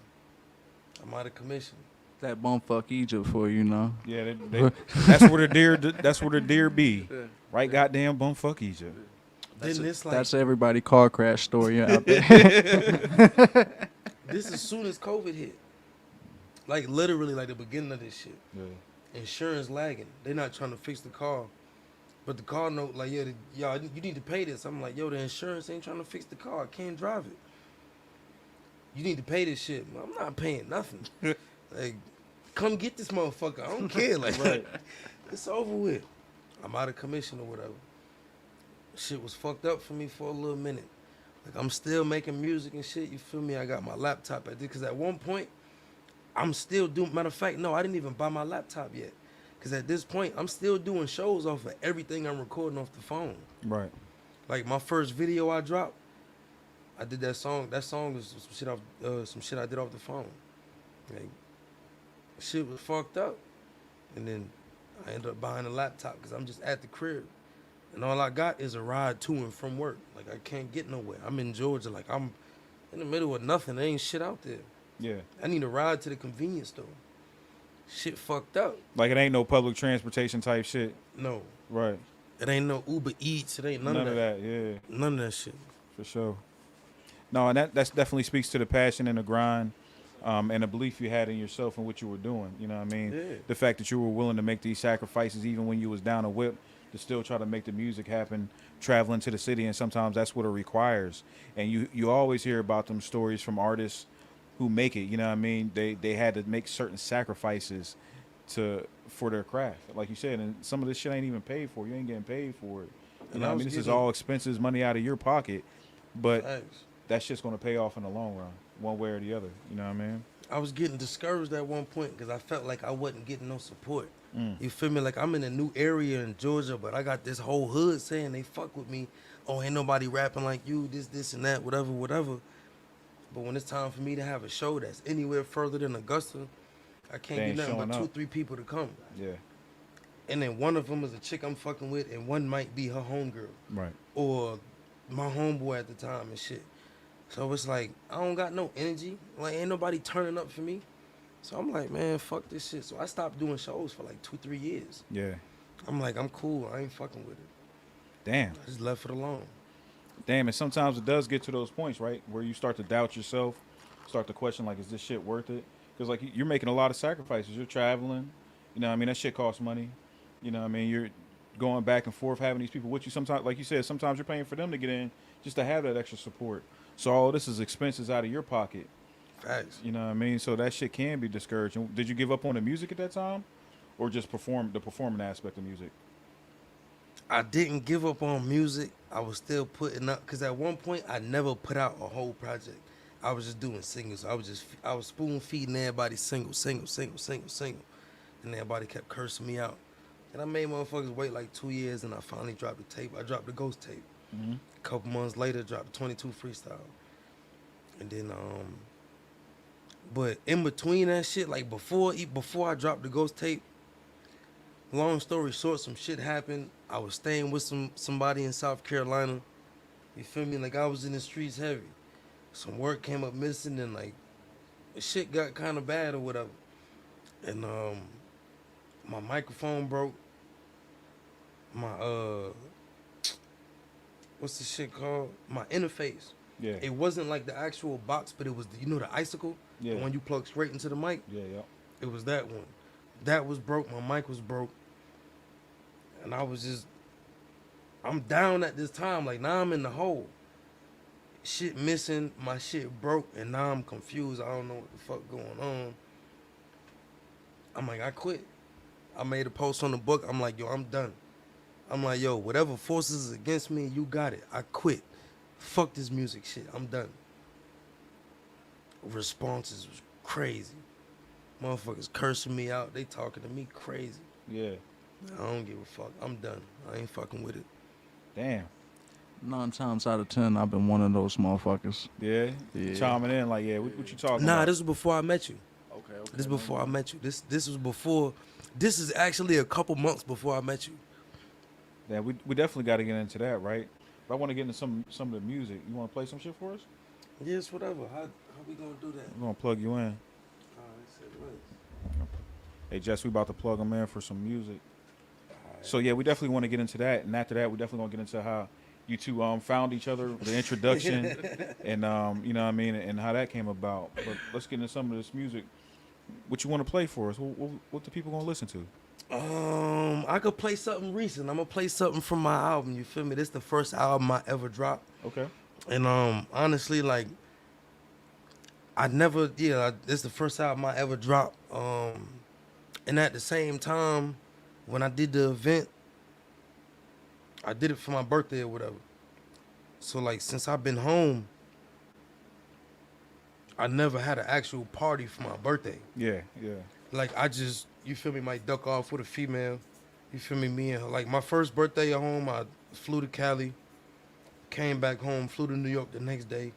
Speaker 3: I'm out of commission.
Speaker 4: That bumfuck Egypt for you know.
Speaker 2: Yeah, that's where the deer. That's where the deer be. Right, goddamn bumfuck Egypt.
Speaker 3: Then this like
Speaker 4: That's everybody car crash story out there.
Speaker 3: this as soon as COVID hit. Like literally like the beginning of this shit.
Speaker 2: Yeah.
Speaker 3: Insurance lagging. They're not trying to fix the car. But the car note, like, y'all, you need to pay this. I'm like, yo, the insurance ain't trying to fix the car. I can't drive it. You need to pay this shit. I'm not paying nothing. Like, come get this motherfucker. I don't care. Like,
Speaker 2: Right.
Speaker 3: It's over with. I'm out of commission or whatever. Shit was fucked up for me for a little minute. Like, I'm still making music and shit. You feel me? I got my laptop at this. Because at one point, I'm still doing, matter of fact, no, I didn't even buy my laptop yet. Because at this point, I'm still doing shows off of everything I'm recording off the phone.
Speaker 2: Right.
Speaker 3: Like my first video I dropped, I did that song. That song was some shit I did off the phone. Like, shit was fucked up. And then I ended up buying a laptop because I'm just at the crib. And all I got is a ride to and from work. Like, I can't get nowhere. I'm in Georgia. Like, I'm in the middle of nothing. There ain't shit out there.
Speaker 2: Yeah.
Speaker 3: I need a ride to the convenience store. Shit fucked up.
Speaker 2: Like it ain't no public transportation type shit.
Speaker 3: No.
Speaker 2: Right.
Speaker 3: It ain't no Uber Eats. It ain't none of that.
Speaker 2: Yeah.
Speaker 3: None of that shit.
Speaker 2: For sure. No, and that's definitely speaks to the passion and the grind, and the belief you had in yourself and what you were doing. You know what I mean?
Speaker 3: Yeah.
Speaker 2: The fact that you were willing to make these sacrifices even when you was down a whip to still try to make the music happen, traveling to the city, and sometimes that's what it requires. And you always hear about them stories from artists who make it. You know what I mean? They had to make certain sacrifices for their craft, like you said, and some of this shit ain't even paid for. You ain't getting paid for it. You know what I mean? This is all expenses, money out of your pocket, but
Speaker 3: Thanks.
Speaker 2: that shit's gonna pay off in the long run, one way or the other. You know what I mean?
Speaker 3: I was getting discouraged at one point because I felt like I wasn't getting no support. You feel me? Like, I'm in a new area in Georgia, but I got this whole hood saying they fuck with me. Oh, ain't nobody rapping like you, this, and that, whatever. But when it's time for me to have a show that's anywhere further than Augusta, I can't
Speaker 2: They
Speaker 3: get
Speaker 2: ain't
Speaker 3: nothing but
Speaker 2: showing
Speaker 3: 2,
Speaker 2: up.
Speaker 3: 3 people to come.
Speaker 2: Yeah.
Speaker 3: And then one of them is a chick I'm fucking with, and one might be her homegirl.
Speaker 2: Right.
Speaker 3: Or my homeboy at the time and shit. So it's like, I don't got no energy. Like, ain't nobody turning up for me. So I'm like, man, fuck this shit. So I stopped doing shows for like 2-3 years.
Speaker 2: Yeah.
Speaker 3: I'm like, I'm cool. I ain't fucking with it.
Speaker 2: Damn.
Speaker 3: I just left it alone.
Speaker 2: Damn. And sometimes it does get to those points, right, where you start to doubt yourself, start to question, like, is this shit worth it? Because, like, you're making a lot of sacrifices. You're traveling. You know what I mean? That shit costs money. You know what I mean? You're going back and forth, having these people with you. Sometimes, like you said, sometimes you're paying for them to get in just to have that extra support. So all this is expenses out of your pocket.
Speaker 3: Facts.
Speaker 2: You know what I mean? So that shit can be discouraging. Did you give up on the music at that time? Or just the performing aspect of music?
Speaker 3: I didn't give up on music. I was still putting up, because at one point I never put out a whole project. I was just doing singles. I was spoon feeding everybody single. And everybody kept cursing me out. And I made motherfuckers wait like 2 years, and I finally dropped the tape. I dropped the Ghost tape.
Speaker 2: Mm-hmm.
Speaker 3: A couple months later, dropped the 22 freestyle. And then, but in between that shit, like before I dropped the Ghost tape, long story short, some shit happened. I was staying with somebody in South Carolina. You feel me? Like, I was in the streets heavy. Some work came up missing, and like shit got kind of bad or whatever. And my microphone broke. My what's the shit called? My interface.
Speaker 2: Yeah.
Speaker 3: It wasn't like the actual box, but it was the icicle,
Speaker 2: Yeah.
Speaker 3: the one you plug straight into the mic.
Speaker 2: Yeah, yeah.
Speaker 3: It was that one. That was broke. My mic was broke. And I'm down at this time. Like, now I'm in the hole. Shit missing. My shit broke. And now I'm confused. I don't know what the fuck going on. I'm like, I quit. I made a post on the book. I'm like, yo, I'm done. I'm like, yo, whatever forces is against me, you got it. I quit. Fuck this music shit. I'm done. Responses was crazy. Motherfuckers cursing me out. They talking to me crazy.
Speaker 2: Yeah.
Speaker 3: I don't give a fuck. I'm done. I ain't fucking with it.
Speaker 2: Damn.
Speaker 4: 9 times out of 10, I've been one of those motherfuckers.
Speaker 2: Yeah.
Speaker 4: Yeah.
Speaker 2: Chiming in like, yeah, what you talking
Speaker 3: Nah,
Speaker 2: about?
Speaker 3: this was before I met you.
Speaker 4: Okay.
Speaker 3: This is before I met you. This was before. This is actually a couple months before I met you.
Speaker 2: Yeah, we definitely got to get into that, right? But I want to get into some of the music. You want to play some shit for us?
Speaker 3: Yes, whatever. How we gonna do that?
Speaker 2: We're gonna plug you in.
Speaker 3: All
Speaker 2: Hey, Jess, we about to plug them in for some music. So yeah, we definitely want to get into that, and after that, we definitely want to get into how you two found each other, the introduction, and you know what I mean, and how that came about. But let's get into some of this music. What you want to play for us? What the people gonna listen to?
Speaker 3: I could play something recent. I'm gonna play something from my album. You feel me? This the first album I ever dropped,
Speaker 2: Okay.
Speaker 3: and honestly, like this the first album I ever dropped. And at the same time, when I did the event, I did it for my birthday or whatever. So like since I've been home, I never had an actual party for my birthday.
Speaker 2: Yeah, yeah.
Speaker 3: Like I just, you feel me, might duck off with a female. You feel me and her. Like my first birthday at home, I flew to Cali, came back home, flew to New York the next day.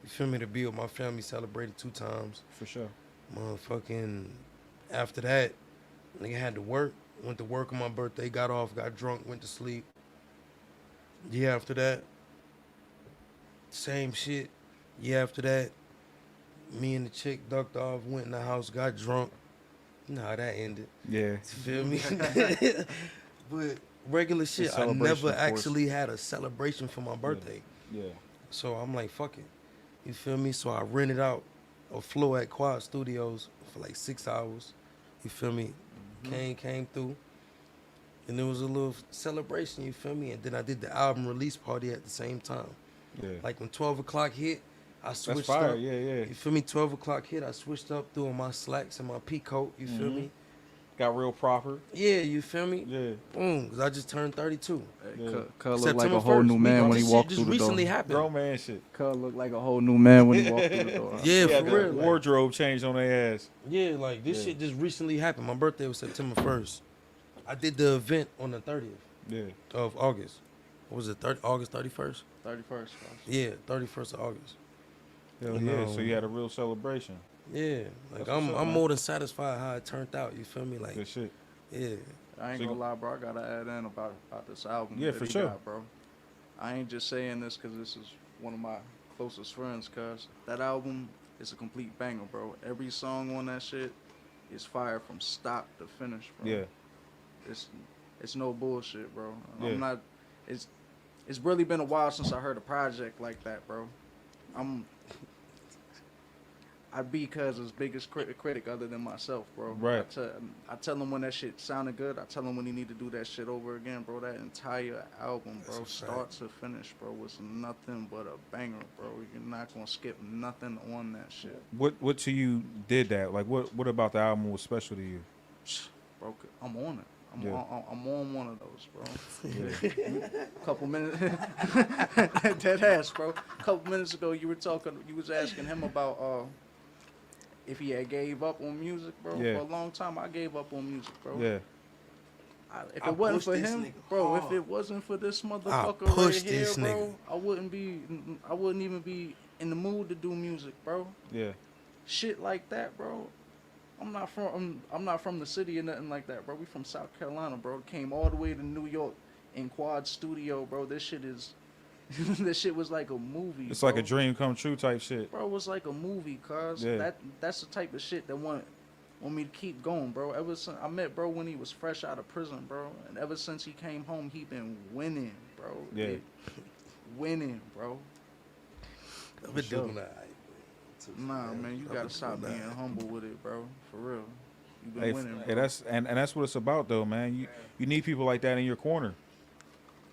Speaker 3: You feel me, to be with my family, celebrated 2 times.
Speaker 2: For sure.
Speaker 3: Motherfucking, after that, nigga had to work. Went to work on my birthday, got off, got drunk, went to sleep. Yeah, after that, same shit. Yeah, after that, me and the chick ducked off, went in the house, got drunk. You know how that ended.
Speaker 2: Yeah.
Speaker 3: You feel me? But regular shit, I
Speaker 2: celebration,
Speaker 3: never
Speaker 2: of course.
Speaker 3: actually had a celebration for my birthday.
Speaker 2: Yeah.
Speaker 3: So I'm like, fuck it. You feel me? So I rented out a floor at Quad Studios for like 6 hours. You feel me? Came through. And it was a little celebration, you feel me? And then I did the album release party at the same time.
Speaker 2: Yeah.
Speaker 3: Like when 12 o'clock hit, I
Speaker 2: That's
Speaker 3: switched
Speaker 2: fire.
Speaker 3: up.
Speaker 2: Yeah, yeah.
Speaker 3: You feel me? 12 o'clock hit, I switched up, threw on my slacks and my peacoat, you feel me?
Speaker 2: Got real proper.
Speaker 3: Yeah, you feel me?
Speaker 2: Yeah.
Speaker 3: Boom, because I just turned 32.
Speaker 2: Yeah.
Speaker 4: Cuz look like a whole new man when he walked through the
Speaker 3: This
Speaker 4: door.
Speaker 3: recently happened.
Speaker 2: Grown man shit.
Speaker 4: Cuz look like a whole new man when he walked through the door.
Speaker 3: Yeah,
Speaker 2: Yeah,
Speaker 3: for
Speaker 2: the
Speaker 3: real. Like,
Speaker 2: wardrobe changed on their ass.
Speaker 3: yeah, like this
Speaker 2: Yeah.
Speaker 3: shit just recently happened. My birthday was September 1st. I did the event on the 30th
Speaker 2: Yeah.
Speaker 3: of August. What was it, August 31st?
Speaker 4: 31st.
Speaker 3: Yeah, 31st of August.
Speaker 2: Hell
Speaker 3: You
Speaker 2: yeah.
Speaker 3: know,
Speaker 2: So you had a real celebration.
Speaker 3: Yeah, like
Speaker 2: That's
Speaker 3: I'm
Speaker 2: what's up,
Speaker 3: I'm
Speaker 2: man.
Speaker 3: more than satisfied how it turned out. You feel me? Like,
Speaker 2: Good shit.
Speaker 3: yeah.
Speaker 4: I ain't
Speaker 2: So you
Speaker 4: gonna lie, bro. I gotta add in about this album.
Speaker 2: Yeah,
Speaker 4: that
Speaker 2: for
Speaker 4: he
Speaker 2: sure.
Speaker 4: got, bro. I ain't just saying this because this is one of my closest friends. Cause that album is a complete banger, bro. Every song on that shit is fire from start to finish, bro.
Speaker 2: Yeah.
Speaker 4: It's no bullshit, bro.
Speaker 2: Yeah.
Speaker 4: I'm not. It's really been a while since I heard a project like that, bro. I'd be Cuz's biggest critic other than myself, bro.
Speaker 2: Right.
Speaker 4: I tell him when that shit sounded good. I tell him when he need to do that shit over again, bro. That entire album, bro,
Speaker 3: That's a fact.
Speaker 4: start to finish, bro, was nothing but a banger, bro. You're not gonna skip nothing on that shit,
Speaker 2: What to you did that? Like what about the album was special to you?
Speaker 4: bro. I'm on it.
Speaker 2: Yeah.
Speaker 4: I'm on one of those, bro.
Speaker 2: Yeah.
Speaker 4: Couple minutes, dead ass, bro. Couple minutes ago, you was asking him about if he had gave up on music, bro.
Speaker 2: Yeah.
Speaker 4: For a long time, I gave up on music, bro.
Speaker 2: Yeah.
Speaker 4: If
Speaker 3: I
Speaker 4: it wasn't
Speaker 3: pushed
Speaker 4: for
Speaker 3: this
Speaker 4: him,
Speaker 3: nigga
Speaker 4: bro, if
Speaker 3: hard.
Speaker 4: it wasn't for this motherfucker right
Speaker 3: pushed
Speaker 4: here,
Speaker 3: this
Speaker 4: bro,
Speaker 3: nigga.
Speaker 4: I wouldn't even be in the mood to do music, bro.
Speaker 2: Yeah.
Speaker 4: Shit like that, bro. I'm not from the city or nothing like that, bro. We from South Carolina, bro. Came all the way to New York in Quad Studio, bro. This shit is, this shit was like a movie.
Speaker 2: It's
Speaker 4: bro.
Speaker 2: like a dream come true type shit.
Speaker 4: Bro, it was like a movie, cuz.
Speaker 2: Yeah.
Speaker 4: That's the type of shit that want me to keep going, bro. Ever since I met bro when he was fresh out of prison, bro. And ever since he came home, he been winning, bro.
Speaker 2: Yeah.
Speaker 4: Winning, bro.
Speaker 3: I've been
Speaker 2: sure.
Speaker 3: doing that.
Speaker 4: Nah, man, you
Speaker 3: I've
Speaker 4: gotta
Speaker 3: been
Speaker 4: stop
Speaker 3: doing
Speaker 4: being
Speaker 3: that.
Speaker 4: humble with it, bro. For real. You been
Speaker 2: Hey,
Speaker 4: winning,
Speaker 2: hey,
Speaker 4: bro.
Speaker 2: that's what it's about though, man. You need people like that in your corner.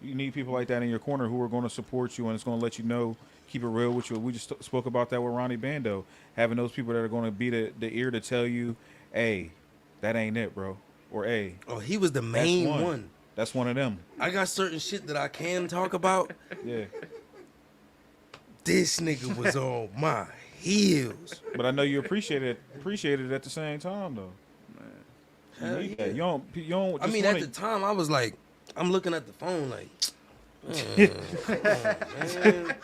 Speaker 2: You need people like that in your corner who are going to support you and it's going to let you know, keep it real with you. We just spoke about that with Ronnie Bando, having those people that are going to be the ear to tell you, hey, that ain't it, bro, or hey,
Speaker 3: Oh, he was the
Speaker 2: that's
Speaker 3: main one.
Speaker 2: That's one of them.
Speaker 3: I got certain shit that I can talk about.
Speaker 2: Yeah,
Speaker 3: This nigga was on my heels.
Speaker 2: but I know you appreciate it at the same time though. You
Speaker 3: Hell
Speaker 2: need
Speaker 3: yeah.
Speaker 2: that. You don't.
Speaker 3: I
Speaker 2: just
Speaker 3: mean,
Speaker 2: wanna-
Speaker 3: at the time, I was like, I'm looking at the phone like, come on, man.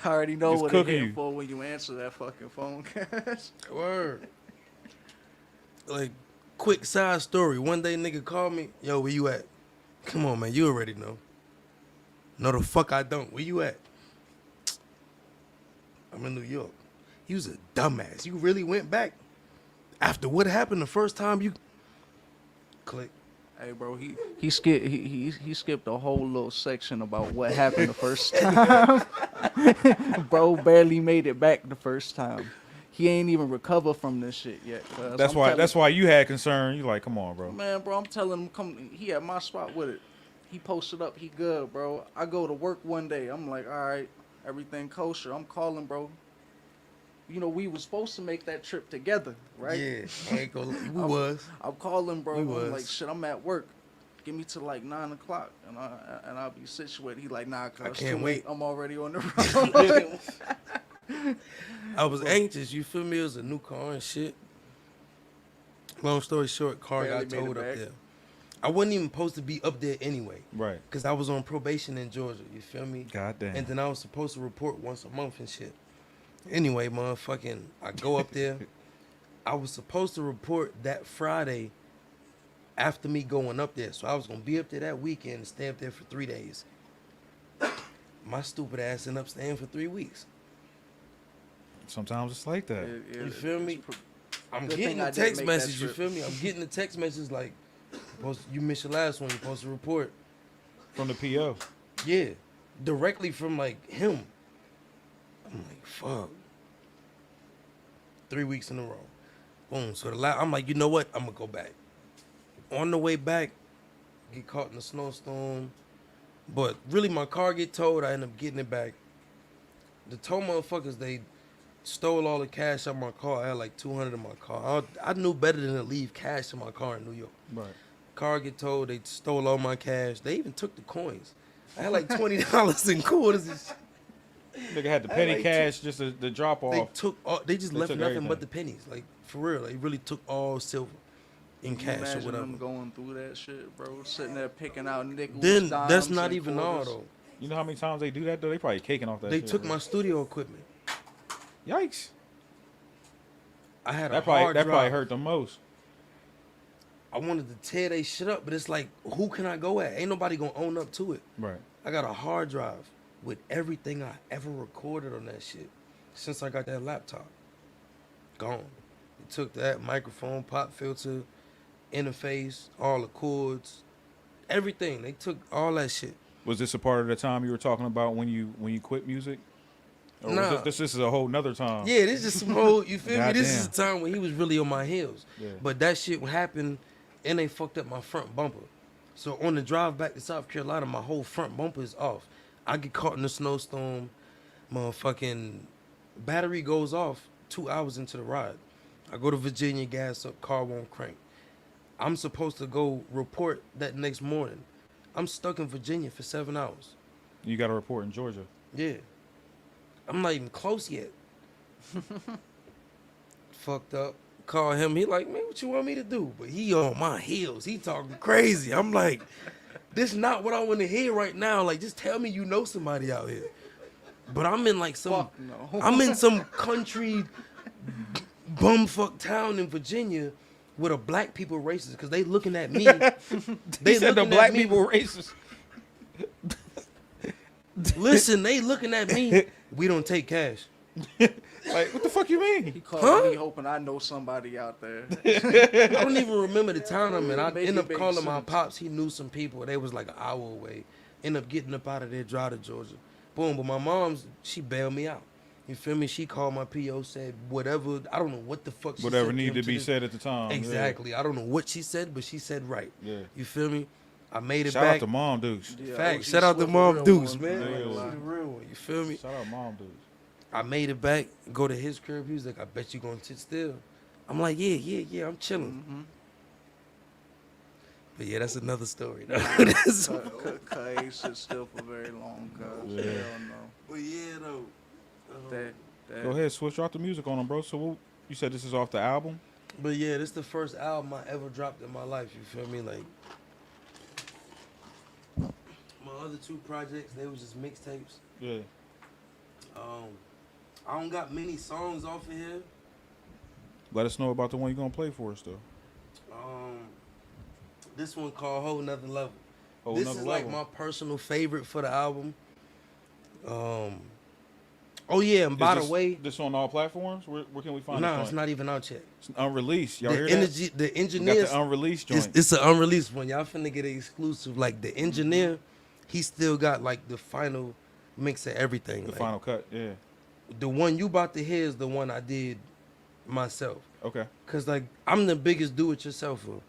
Speaker 4: I already know
Speaker 2: It's
Speaker 4: what
Speaker 2: cooking
Speaker 4: it
Speaker 2: you.
Speaker 4: here for when you answer that fucking phone, cuz.
Speaker 3: Word. Like, quick side story. One day, nigga called me. Yo, where you at? Come on, man. You already know. No, the fuck I don't. Where you at? I'm in New York. He was a dumbass. You really went back? After what happened the first time you click.
Speaker 4: Hey, bro, he skipped a whole little section about what happened the first time. Bro barely made it back the first time. He ain't even recover from this shit yet.
Speaker 2: That's why you had concern. You like, come on, bro.
Speaker 4: Man, bro, I'm telling him, come. He at my spot with it. He posted up. He good, bro. I go to work one day. I'm like, all right, everything kosher. I'm calling, bro. You know, we was supposed to make that trip together, right?
Speaker 3: Yeah, I ain't gonna, we was.
Speaker 4: I'm calling, bro.
Speaker 3: We
Speaker 4: I'm
Speaker 3: was.
Speaker 4: like, shit, I'm at work. Give me to like 9 o'clock, and I'll be situated. He like, nah, cuz
Speaker 3: I can't wait.
Speaker 4: I'm already on the road.
Speaker 3: I was anxious, you feel me? It was a new car and shit. Long story short, car
Speaker 4: Barely
Speaker 3: got
Speaker 4: made it
Speaker 3: towed up
Speaker 4: back.
Speaker 3: there. I wasn't even supposed to be up there anyway.
Speaker 2: Right.
Speaker 3: Because I was on probation in Georgia, you feel me?
Speaker 2: God damn.
Speaker 3: And then I was supposed to report once a month and shit. Anyway, motherfucking, I go up there. I was supposed to report that Friday after me going up there. So I was going to be up there that weekend and stay up there for 3 days. My stupid ass ended up staying for 3 weeks.
Speaker 2: Sometimes it's like that.
Speaker 3: You feel me? I'm
Speaker 4: Good
Speaker 3: getting
Speaker 4: thing I
Speaker 3: the
Speaker 4: didn't
Speaker 3: text
Speaker 4: make that
Speaker 3: message, you
Speaker 4: trip.
Speaker 3: feel me? I'm getting the text message like, you missed your last one, you're supposed to report.
Speaker 2: From the PO.
Speaker 3: Yeah, directly from like him. I'm like, fuck. 3 weeks in a row. Boom. So I'm like, you know what? I'm gonna go back. On the way back, get caught in a snowstorm. But really, my car get towed. I end up getting it back. The tow motherfuckers, they stole all the cash out of my car. I had like 200 in my car. I knew better than to leave cash in my car in New York.
Speaker 2: Right.
Speaker 3: Car get towed. They stole all my cash. They even took the coins. I had like $20 in quarters and shit.
Speaker 2: Nigga had the petty cash just to drop off.
Speaker 3: They took all, they just left
Speaker 2: took
Speaker 3: nothing
Speaker 2: everything.
Speaker 3: but the pennies. Like, for real. They really took all silver in
Speaker 4: Can you
Speaker 3: cash or
Speaker 4: imagine
Speaker 3: whatever.
Speaker 4: them going through that shit, bro? Sitting there picking out nickels,
Speaker 3: Then
Speaker 4: dimes,
Speaker 3: that's not
Speaker 4: and
Speaker 3: even all
Speaker 4: quarters.
Speaker 3: though.
Speaker 2: You know how many times they do that though? They probably caking off that
Speaker 3: They
Speaker 2: shit.
Speaker 3: took
Speaker 2: bro.
Speaker 3: my studio equipment.
Speaker 2: Yikes.
Speaker 3: I had a
Speaker 2: That probably
Speaker 3: hard drive.
Speaker 2: hurt the most.
Speaker 3: I wanted to tear they shit up, but it's like, who can I go at? Ain't nobody gonna own up to it.
Speaker 2: Right.
Speaker 3: I got a hard drive with everything I ever recorded on that shit since I got that laptop. Gone. They took that microphone, pop filter, interface, all the cords, everything. They took all that shit.
Speaker 2: Was this a part of the time you were talking about when you quit music? Or
Speaker 3: Nah.
Speaker 2: was this is a whole nother time?
Speaker 3: Yeah, this is some whole, you feel me? This is
Speaker 2: Goddamn.
Speaker 3: the time when he was really on my heels.
Speaker 2: Yeah.
Speaker 3: But that shit happened and they fucked up my front bumper. So on the drive back to South Carolina, my whole front bumper is off. I get caught in a snowstorm, motherfucking battery goes off 2 hours into the ride. I go to Virginia, gas up, car won't crank. I'm supposed to go report that next morning. I'm stuck in Virginia for 7 hours.
Speaker 2: You got a report in Georgia.
Speaker 3: Yeah. I'm not even close yet. Fucked up. Call him. He like, man, what you want me to do? But he on my heels. He talking crazy. I'm like, this not what I want to hear right now. Like, just tell me you know somebody out here. But I'm in like some,
Speaker 4: Fuck no.
Speaker 3: I'm in some country bumfuck town in Virginia with a black people racist because they looking at me.
Speaker 2: They said the
Speaker 3: looking at
Speaker 2: black
Speaker 3: me-
Speaker 2: people were racist.
Speaker 3: Listen, they looking at me. We don't take cash.
Speaker 2: Like, what the fuck you
Speaker 4: He
Speaker 2: mean?
Speaker 4: called me hoping I know somebody out there.
Speaker 3: I don't even remember the town I'm in. I
Speaker 4: Make
Speaker 3: end
Speaker 4: it
Speaker 3: up
Speaker 4: make
Speaker 3: calling my
Speaker 4: sense.
Speaker 3: pops. He knew some people. They was like an hour away. End up getting up out of there, drive to Georgia. Boom. But my mom's, she bailed me out. You feel me? She called my PO, said whatever. I don't know what the fuck she
Speaker 2: Whatever
Speaker 3: said.
Speaker 2: needed
Speaker 3: him
Speaker 2: to be
Speaker 3: this-
Speaker 2: said at the time.
Speaker 3: Exactly. I don't know what she said, but she said right.
Speaker 2: Yeah.
Speaker 3: You feel me? I made it
Speaker 2: Shout
Speaker 3: back.
Speaker 2: out to Mom Dukes.
Speaker 4: Yeah,
Speaker 3: Facts.
Speaker 4: OG
Speaker 3: Shout out to
Speaker 4: Swift,
Speaker 3: Mom
Speaker 4: real
Speaker 3: Deuce,
Speaker 4: one.
Speaker 3: man.
Speaker 2: Yeah.
Speaker 3: She the real one. You feel me?
Speaker 2: Shout out Mom Dukes.
Speaker 3: I made it back. Go to his crib. He was like, I bet you gonna sit still. I'm like, yeah. I'm chilling.
Speaker 4: Mm-hmm.
Speaker 3: But yeah, that's another story. That's-
Speaker 4: Cause ain't sit still for very long, cuz.
Speaker 2: Yeah.
Speaker 4: Hell no.
Speaker 3: But yeah, though.
Speaker 4: That
Speaker 2: Go ahead, switch out the music on them, bro. So what, you said this is off the album?
Speaker 3: But yeah, this is the first album I ever dropped in my life. You feel me? Like my other two projects, they was just mixtapes.
Speaker 2: Yeah.
Speaker 3: I don't got many songs off of here.
Speaker 2: Let us know about the one you're gonna play for us though.
Speaker 3: This one called Whole Nother Level.
Speaker 2: Whole
Speaker 3: This
Speaker 2: Nother
Speaker 3: is
Speaker 2: Level.
Speaker 3: like my personal favorite for the album. Oh yeah, and by the
Speaker 2: this,
Speaker 3: way,
Speaker 2: this on all platforms? Where can we find
Speaker 3: nah,
Speaker 2: this?
Speaker 3: it's not even out yet.
Speaker 2: It's unreleased. Y'all hear
Speaker 3: The
Speaker 2: that? We
Speaker 3: engineer,
Speaker 2: got the unreleased joint.
Speaker 3: it's an unreleased one. Y'all finna get an exclusive. Like the engineer, he still got like the final mix of everything.
Speaker 2: The
Speaker 3: like,
Speaker 2: final cut. Yeah.
Speaker 3: The one you about to hear is the one I did myself.
Speaker 2: Okay.
Speaker 3: Cause like I'm the biggest do-it-yourselfer.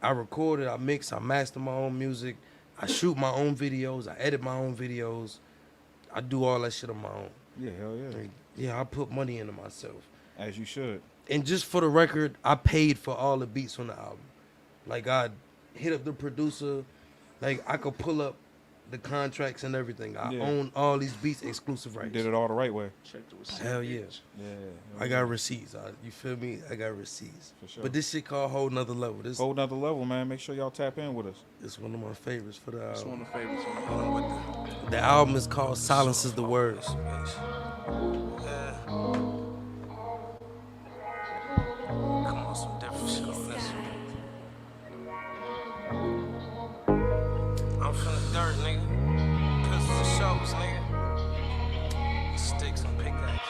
Speaker 3: I record it, I mix, I master my own music, I shoot my own videos, I edit my own videos, I do all that shit on my own.
Speaker 2: Yeah, hell yeah.
Speaker 3: Like, yeah, I put money into myself.
Speaker 2: As you should.
Speaker 3: And just for the record, I paid for all the beats on the album. Like I hit up the producer, like I could pull up the contracts and everything. I own all these beats exclusive rights.
Speaker 2: You did it all the right way.
Speaker 5: Check the receipt.
Speaker 3: Hell yeah.
Speaker 2: Yeah.
Speaker 3: I got receipts. You feel me? I got receipts.
Speaker 2: For sure.
Speaker 3: But this shit called Whole Nother Level. This
Speaker 2: Whole nother level, man. Make sure y'all tap in with us.
Speaker 3: is one of my favorites for the
Speaker 5: It's one
Speaker 3: album.
Speaker 5: of the favorites. Man.
Speaker 3: The album is called Silence is the Words.
Speaker 6: Come on, some different shit on this one. I'm from the dirt, nigga. Pistols and shovels, nigga. Sticks and pickaxes.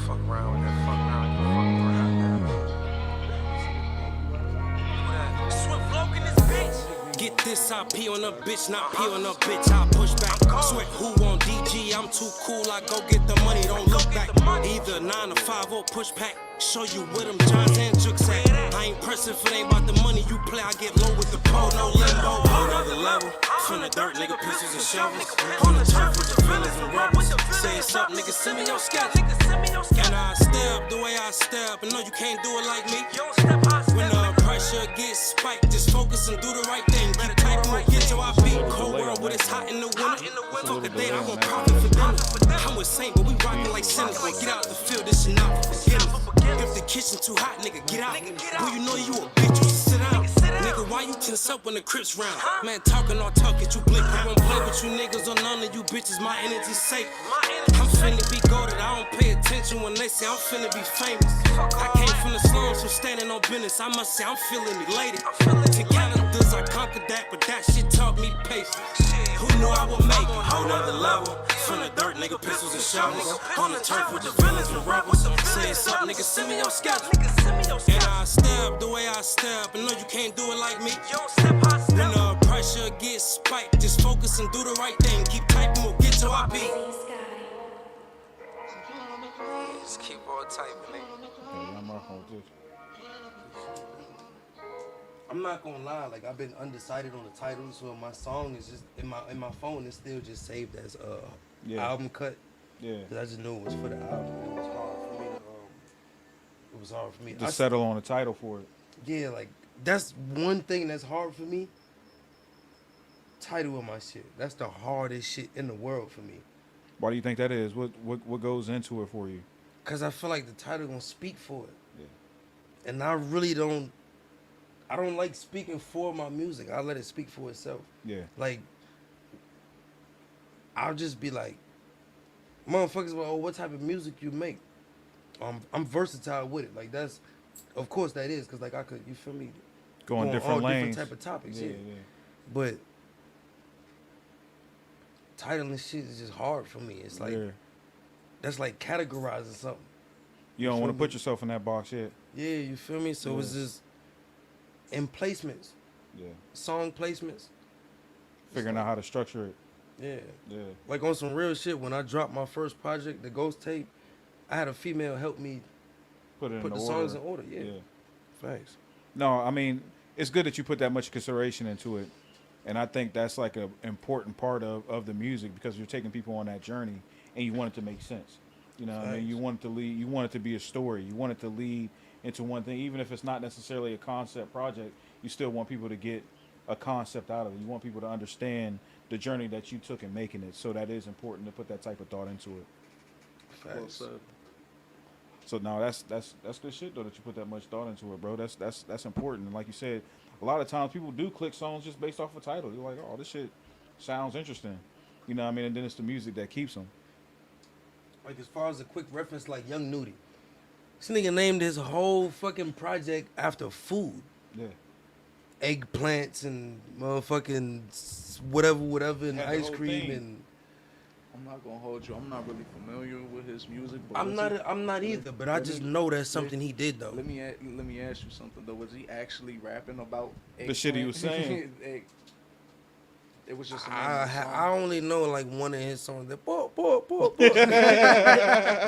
Speaker 6: Fuck around with that, fuck around with that, fuck around. Who that? Swift Flow in this bitch. Get this, I pee on a bitch, not pee on a bitch. I push back. Sweat who on DG? I'm too cool. I go get the money, don't look back. Either 9 or 5 or push pack. Show you where them Johns and Jukes at. I ain't pressing if it ain't about the money you play. I get low with the pole, no limbo. Whole other level. From the dirt, nigga, pistols and shovels. On the turf with the villains and rebels. Say it's up, nigga, send me your schedule. And I step the way I step. And no, you can't do it like me. When the pressure gets spiked, just focus and do the right thing. Keep typing, we'll get your beat. Cold world when it's hot in the winter. Fuck a date, I won't profit for dinner. I'm with Saint, but we rockin' like sinners. Boy, get out the field, this shit not for beginners. If the kitchen too hot, nigga, get out. Boy, you know you a bitch, you sit down. Nigga, why you tense up when the Crips round? Man, talking all talk, get you blink. I won't play with you niggas or none of you bitches. My energy's safe. I'm finna be goated. I don't pay attention when they say I'm finna be famous. I came from the slums, from standing on business. I must say I'm feeling elated. To Canada's, I conquered that, but that shit taught me patience. Who knew I would make it? Whole nother level. From the dirt, nigga, pistols and shovels. On the turf with the villains and rebels. Say it's up, nigga, send me your schedule. And I step the way I step. And no, you can't do it like me. When the pressure gets spiked, just focus and do the right thing. Keep typing, we'll get to our beat. Just keep on typing, nigga.
Speaker 2: Yeah, I'm rocking with this.
Speaker 3: I'm not gonna lie, like I've been undecided on the title, so my song is just in my phone. It's still just saved as album cut.
Speaker 2: Yeah.
Speaker 3: 'Cause I just knew it was for the album. It was hard for me to. It was hard for me
Speaker 2: To settle on a title for it.
Speaker 3: Yeah, like that's one thing that's hard for me. Title of my shit. That's the hardest shit in the world for me.
Speaker 2: Why do you think that is? What goes into it for you?
Speaker 3: Cause I feel like the title gonna speak for it.
Speaker 2: Yeah.
Speaker 3: And I really don't. I don't like speaking for my music. I let it speak for itself.
Speaker 2: Yeah.
Speaker 3: Like, I'll just be like, motherfuckers, well, oh, what type of music you make? I'm versatile with it. Like that's, of course that is, cause like I could, you feel me?
Speaker 2: Go on different
Speaker 3: all
Speaker 2: lanes.
Speaker 3: different type of topics.
Speaker 2: Yeah,
Speaker 3: Yeah.
Speaker 2: yeah.
Speaker 3: But titling shit is just hard for me. It's like that's like categorizing something.
Speaker 2: You don't want to
Speaker 3: feel
Speaker 2: put
Speaker 3: me?
Speaker 2: yourself in that box yet.
Speaker 3: Yeah, you feel me? So it's just in placements,
Speaker 2: Yeah.
Speaker 3: song placements.
Speaker 2: Figuring out how to structure it.
Speaker 3: Yeah.
Speaker 2: Yeah.
Speaker 3: Like on some real shit, when I dropped my first project, the Ghost Tape, I had a female help me
Speaker 2: Put it in
Speaker 3: put the
Speaker 2: order.
Speaker 3: songs in order. Yeah. Thanks.
Speaker 2: No, I mean, it's good that you put that much consideration into it. And I think that's like an important part of the music because you're taking people on that journey and you want it to make sense. You know what I mean? You want it to lead, you want it to be a story. You want it to lead into one thing. Even if it's not necessarily a concept project, you still want people to get a concept out of it. You want people to understand the journey that you took in making it. So that is important to put that type of thought into it.
Speaker 3: Well said.
Speaker 2: So no, that's good shit though that you put that much thought into it, bro. That's important. And like you said, a lot of times people do click songs just based off a title. You're like, oh, this shit sounds interesting, you know what I mean? And then it's the music that keeps them.
Speaker 3: Like as far as a quick reference, like Young Nudie, this nigga named his whole fucking project after food.
Speaker 2: Yeah.
Speaker 3: Eggplants and motherfucking whatever, and
Speaker 2: Had the
Speaker 3: ice
Speaker 2: whole
Speaker 3: cream
Speaker 2: thing.
Speaker 3: and
Speaker 5: I'm not gonna hold you. I'm not really familiar with his music. But
Speaker 3: I'm not either, but I just know that's something he did though.
Speaker 5: Let me ask you something though. Was he actually rapping about
Speaker 2: The shit he was saying?
Speaker 5: It was just.
Speaker 3: I only know like one of his songs. That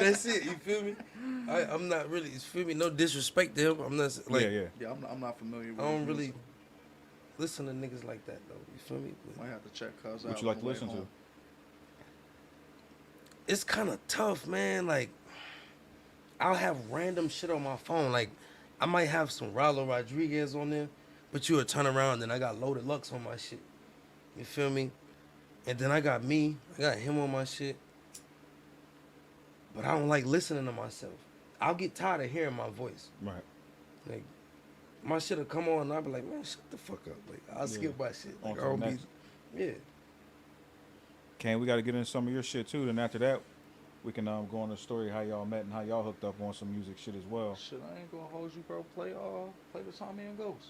Speaker 3: that's it. You feel me? I'm not really. You feel me? No disrespect to him. I'm not like.
Speaker 5: Yeah, I'm not familiar with
Speaker 3: I don't
Speaker 5: his
Speaker 3: really
Speaker 5: music.
Speaker 3: listen to niggas like that though. You feel me? But
Speaker 5: Might have to check cuz out.
Speaker 2: What you like
Speaker 5: on
Speaker 2: to
Speaker 5: the way
Speaker 2: listen to?
Speaker 5: home.
Speaker 3: it's kind of tough, man. Like, I'll have random shit on my phone. Like, I might have some Rallo Rodriguez on there, but you would turn around and I got Loaded Lux on my shit. You feel me? And then I got me. I got him on my shit. But I don't like listening to myself. I'll get tired of hearing my voice.
Speaker 2: Right.
Speaker 3: Like, my shit will come on and I'll be like, man, shut the fuck up. Like, I'll skip my shit.
Speaker 2: On
Speaker 3: Like,
Speaker 2: to
Speaker 3: I
Speaker 2: the
Speaker 3: don't be,
Speaker 2: next.
Speaker 3: yeah.
Speaker 2: We got to get into some of your shit too. Then after that, we can go on the story how y'all met and how y'all hooked up on some music shit as well.
Speaker 5: Shit, I ain't gonna hold you, bro. Play the Tommy and Ghost.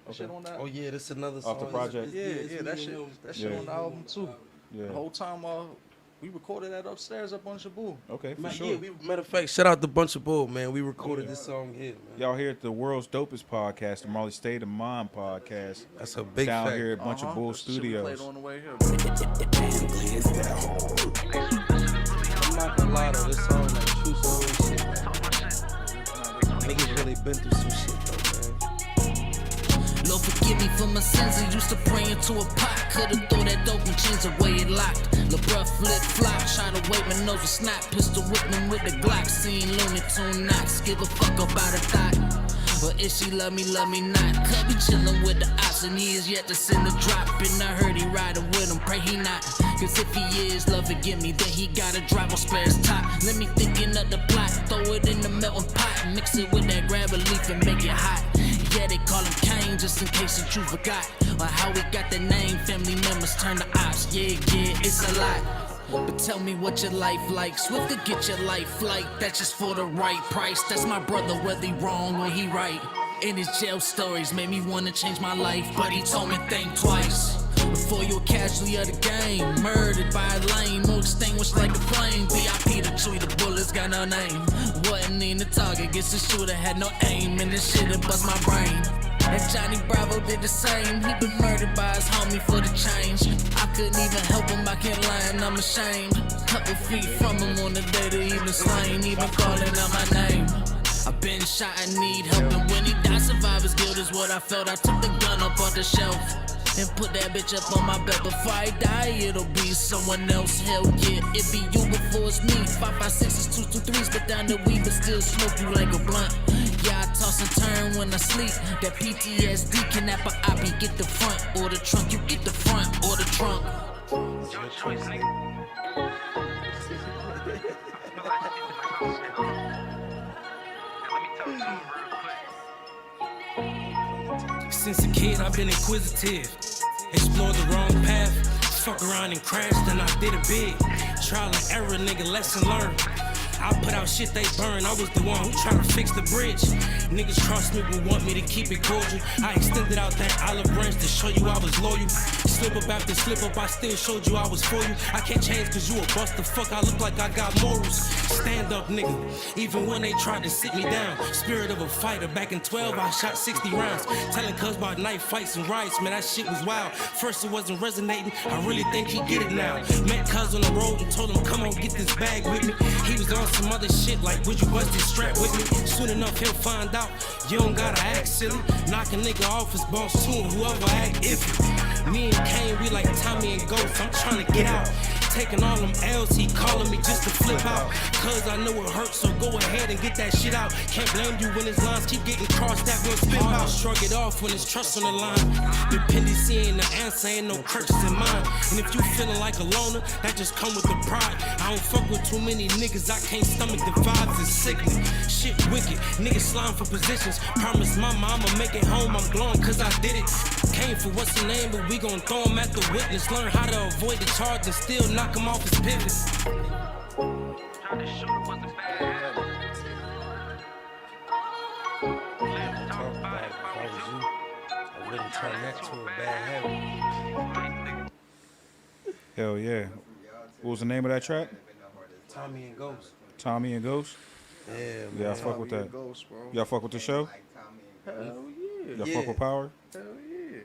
Speaker 5: That shit on that.
Speaker 3: Oh, yeah, that's another song.
Speaker 2: Off the project?
Speaker 5: Yeah, that shit on the album too.
Speaker 2: Yeah.
Speaker 5: The whole time we recorded that upstairs up on Shabu.
Speaker 2: Okay, for
Speaker 3: Man,
Speaker 2: sure.
Speaker 3: yeah, matter of fact, shout out to Bunch of Bull, man. We recorded this song here, man.
Speaker 2: Y'all here at the world's dopest podcast, the Marley State of Mind podcast.
Speaker 3: That's a big
Speaker 2: down
Speaker 3: fact.
Speaker 2: here at Bunch of Bull
Speaker 5: That shit we played
Speaker 2: Studios.
Speaker 5: on the way here.
Speaker 3: I'm not gonna lie though, this song like true story shit, man. Niggas really been through some shit though, man.
Speaker 7: Lord forgive me for my sins. I used to pray into a pot. Could've throw that dope and change the way it locked. Lil' bruh flip flop, try to wait, my nose was snap. Pistol whipping with the Glock, seeing Looney Tune knots. Give a fuck about a thought. But if she love me not. Could be chillin' with the ops and he is yet to send a drop. And I heard he riding with him, pray he not. Cause if he is, love forgive me, then he gotta drive on spares top. Let me thinking of the plot, throw it in the melting pot. Mix it with that grab a leaf and make it hot. Yeah, they call him Kane, just in case that you forgot. Or how we got the name, family members turn to ops. Yeah, it's a lot. But tell me what your life like. Swift to get your life like. That's just for the right price. That's my brother, whether he wrong or he right. And his jail stories made me wanna change my life, but he told me think twice before you're a casualty of the game. Murdered by a lane, more extinguished like a flame. VIP the Chewy, the bullets got no name. Wasn't in the target, guess the shooter had no aim. And this shit bust my brain. And Johnny Bravo did the same. He been murdered by his homie for the change. I couldn't even help him, I can't lie and I'm ashamed. Couple feet from him on the day that he been slain. Even calling out my name. I've been shot, I need help. And when he died, survivor's guilt is what I felt. I took the gun up off the shelf and put that bitch up on my belt. Before I die, it'll be someone else. Hell yeah, it be you before it's me. 556s, 223s, but down the weed, but still smoke you like a blunt. Yeah, I toss and turn when I sleep. That PTSD kidnap a oppie. Get the front or the trunk. You get the front or the trunk.
Speaker 3: Your choice, nigga.
Speaker 6: Since a kid, I've been inquisitive. Explored the wrong path. Fuck around and crashed, and I did it big. Trial and error, nigga, lesson learned. I put out shit they burn. I was the one who tried to fix the bridge. Niggas trust me but want me to keep it cordial. I extended out that olive branch to show you I was loyal. Slip up after slip up, I still showed you I was for you. I can't change cause you a bust the fuck. I look like I got morals. Stand up, nigga. Even when they tried to sit me down. Spirit of a fighter. Back in 12, I shot 60 rounds. Telling cuz about knife fights and riots, man, that shit was wild. First it wasn't resonating. I really think he get it now. Met cuz on the road and told him, come on, get this bag with me. He was on some other shit like, would you bust this strap with me? Soon enough, he'll find out. You don't gotta act silly. Knock a nigga off his boss too, whoever act iffy. Me and Kane, we like Tommy and Ghost. I'm trying to get out. Taking all them L's, he calling me just to flip out. Cause I know it hurts, so go ahead and get that shit out. Can't blame you when his lines keep getting crossed, that will spit out. Shrug it off when it's trust on the line. Dependency ain't the answer, ain't no crutches in mine. And if you feeling like a loner, that just come with the pride. I don't fuck with too many niggas, I can't stomach the vibes, it's sickening. Shit wicked, niggas slime for positions. Promise mama I'ma make it home, I'm glowing cause I did it. Came for what's the name, but we gon' throw him at the witness. Learn how to avoid the charge and still knock him off his pivot.
Speaker 3: I wouldn't turn that to a bad habit.
Speaker 2: Hell yeah. What was the name of that track?
Speaker 3: Tommy and Ghost.
Speaker 2: Tommy and Ghost.
Speaker 3: Yeah, man.
Speaker 2: Yeah, I fuck with that.
Speaker 4: Ghost, bro.
Speaker 2: Y'all fuck with the show?
Speaker 4: Hell yeah.
Speaker 2: Y'all
Speaker 3: Yeah.
Speaker 2: fuck with Power?
Speaker 4: Hell yeah.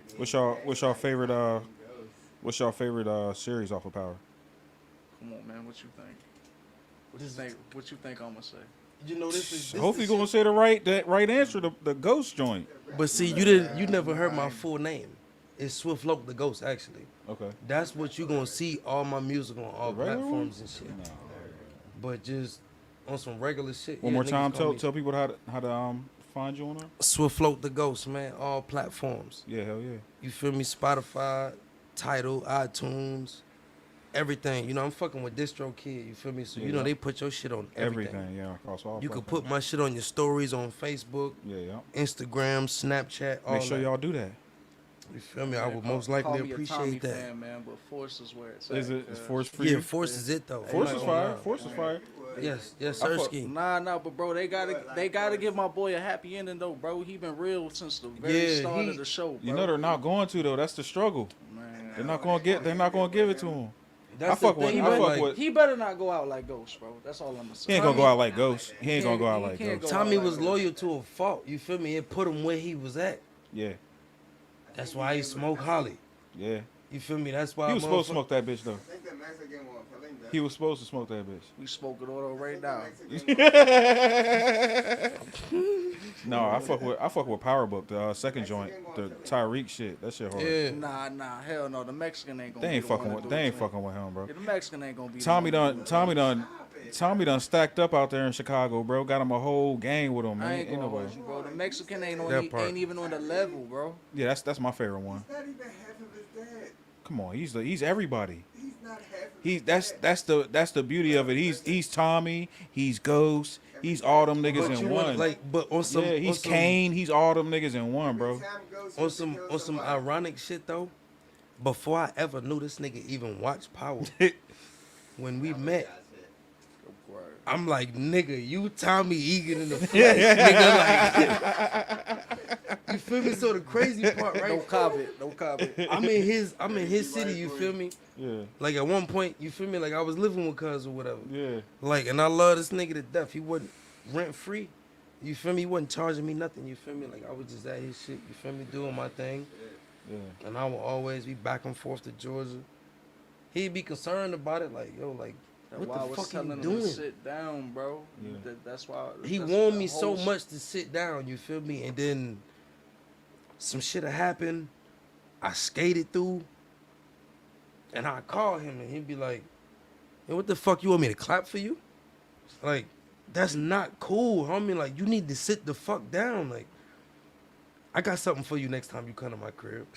Speaker 2: What's y'all favorite series off of Power?
Speaker 4: Come on, man. What you think? What you think I'm gonna say?
Speaker 3: You know this is.
Speaker 2: Hopefully you gonna say the right answer, the Ghost joint.
Speaker 3: But see, you never heard my full name. It's Swift Loke the Ghost, actually.
Speaker 2: Okay.
Speaker 3: That's what you gonna see all my music on all
Speaker 2: The regular
Speaker 3: platforms and shit. But just on some regular shit.
Speaker 2: One
Speaker 3: yeah,
Speaker 2: more
Speaker 3: niggas
Speaker 2: time,
Speaker 3: call me
Speaker 2: tell people how to find you on there.
Speaker 3: Swift Loke the Ghost, man. All platforms.
Speaker 2: Yeah, hell yeah.
Speaker 3: You feel me? Spotify, Tidal, iTunes, everything. You know, I'm fucking with DistroKid. You feel me? So
Speaker 2: Yeah,
Speaker 3: you know
Speaker 2: yeah.
Speaker 3: they put your shit on everything.
Speaker 2: Yeah, across all.
Speaker 3: You could
Speaker 2: platforms.
Speaker 3: put my shit on your stories on Facebook,
Speaker 2: Yeah.
Speaker 3: Instagram, Snapchat, all
Speaker 2: Make sure
Speaker 3: that.
Speaker 2: y'all do that.
Speaker 3: You feel me? I would
Speaker 4: Call-
Speaker 3: most likely
Speaker 4: call me a Tommy
Speaker 3: appreciate that.
Speaker 4: fan, man, but Force is where it's
Speaker 2: Is
Speaker 4: at,
Speaker 2: it? Is
Speaker 4: 'cause-
Speaker 2: Force for
Speaker 3: Yeah,
Speaker 2: you?
Speaker 3: Force is it though.
Speaker 2: Force
Speaker 3: I'm
Speaker 2: is
Speaker 3: not
Speaker 2: fire.
Speaker 3: gonna lie.
Speaker 2: Force is fire.
Speaker 3: Yes,
Speaker 2: I fuck-
Speaker 3: Sirski.
Speaker 4: Nah, but bro, they gotta give my boy a happy ending though, bro. He been real since the very
Speaker 3: Yeah,
Speaker 4: start
Speaker 3: he-
Speaker 4: of the show, bro.
Speaker 2: You know they're not going to though. That's the struggle.
Speaker 4: Man.
Speaker 2: They're not gonna give it to him.
Speaker 3: That's
Speaker 2: I fuck
Speaker 3: the
Speaker 2: with-
Speaker 3: thing,
Speaker 2: I
Speaker 3: man,
Speaker 2: fuck
Speaker 3: like,
Speaker 2: with-
Speaker 4: He better not go out like Ghost, bro. That's all I'm gonna say.
Speaker 2: He ain't gonna go out like Ghost. He ain't gonna go out
Speaker 4: He
Speaker 2: like
Speaker 4: can't
Speaker 2: Ghost.
Speaker 4: go-
Speaker 3: Tommy
Speaker 4: like
Speaker 3: was
Speaker 4: that.
Speaker 3: loyal to a fault. You feel me? It put him where he was at.
Speaker 2: Yeah,
Speaker 3: That's why he smoked Holly.
Speaker 2: yeah.
Speaker 3: You feel me? That's why
Speaker 2: He was supposed to
Speaker 3: motherfucker-
Speaker 2: smoke that bitch though.
Speaker 8: think the Mexican one killing that.
Speaker 2: He was supposed to smoke that bitch.
Speaker 4: We spoke it all right now.
Speaker 2: No, I fuck with Power Book, the second joint, the Tyreek shit. That shit hard.
Speaker 3: Yeah.
Speaker 4: Nah, hell no. The Mexican ain't gonna.
Speaker 2: They ain't
Speaker 4: be the one
Speaker 2: fucking
Speaker 4: to
Speaker 2: with
Speaker 4: do
Speaker 2: they
Speaker 4: it,
Speaker 2: ain't
Speaker 4: man.
Speaker 2: fucking with him, bro.
Speaker 4: Yeah, the Mexican ain't gonna be.
Speaker 2: Tommy
Speaker 4: the one to do it.
Speaker 2: Tommy done stacked up out there in Chicago, bro. Got him a whole gang with him, man.
Speaker 4: I ain't gonna
Speaker 2: nobody.
Speaker 4: hold you, bro. The Mexican ain't
Speaker 3: That
Speaker 4: on.
Speaker 3: part.
Speaker 4: Ain't even on the level, bro.
Speaker 2: Yeah, that's my favorite one.
Speaker 8: He's not even half of his dad.
Speaker 2: Come on, he's everybody.
Speaker 8: He's not half of
Speaker 2: That's the beauty of it. He's Tommy, he's Ghost, he's all them niggas
Speaker 3: But
Speaker 2: in
Speaker 3: you
Speaker 2: one.
Speaker 3: want like, but on some,
Speaker 2: yeah,
Speaker 3: on
Speaker 2: he's
Speaker 3: some,
Speaker 2: Kane, he's all them niggas in one, bro.
Speaker 3: on some ironic shit though. Before I ever knew this nigga even watched Power, when we met, I'm like, nigga, you Tommy Egan in the flesh, nigga. Like, you feel me? So the crazy part,
Speaker 4: No
Speaker 3: right?
Speaker 4: comment. No comment.
Speaker 3: I'm in his city. You feel me?
Speaker 2: Yeah,
Speaker 3: Like at one point, you feel me? Like I was living with cuz or whatever.
Speaker 2: yeah.
Speaker 3: Like, and I love this nigga to death. He wasn't rent free. You feel me? He wasn't charging me nothing. You feel me? Like I was just at his shit. You feel me? Doing my thing.
Speaker 2: Yeah.
Speaker 3: And I will always be back and forth to Georgia. He'd be concerned about it, like, yo, like,
Speaker 4: That's
Speaker 3: what
Speaker 4: why I
Speaker 3: the
Speaker 4: was
Speaker 3: fuck are
Speaker 4: telling
Speaker 3: you
Speaker 4: him
Speaker 3: doing?
Speaker 4: to sit down, bro.
Speaker 2: Yeah.
Speaker 4: That's why.
Speaker 3: He
Speaker 4: that's
Speaker 3: wanted
Speaker 4: the
Speaker 3: me so
Speaker 4: whole
Speaker 3: much to sit down, you feel me? And then some shit happened. I skated through. And I call him and he'd be like, hey, what the fuck, you want me to clap for you? Like, that's not cool, homie. Like, you need to sit the fuck down. Like, I got something for you next time you come to my crib.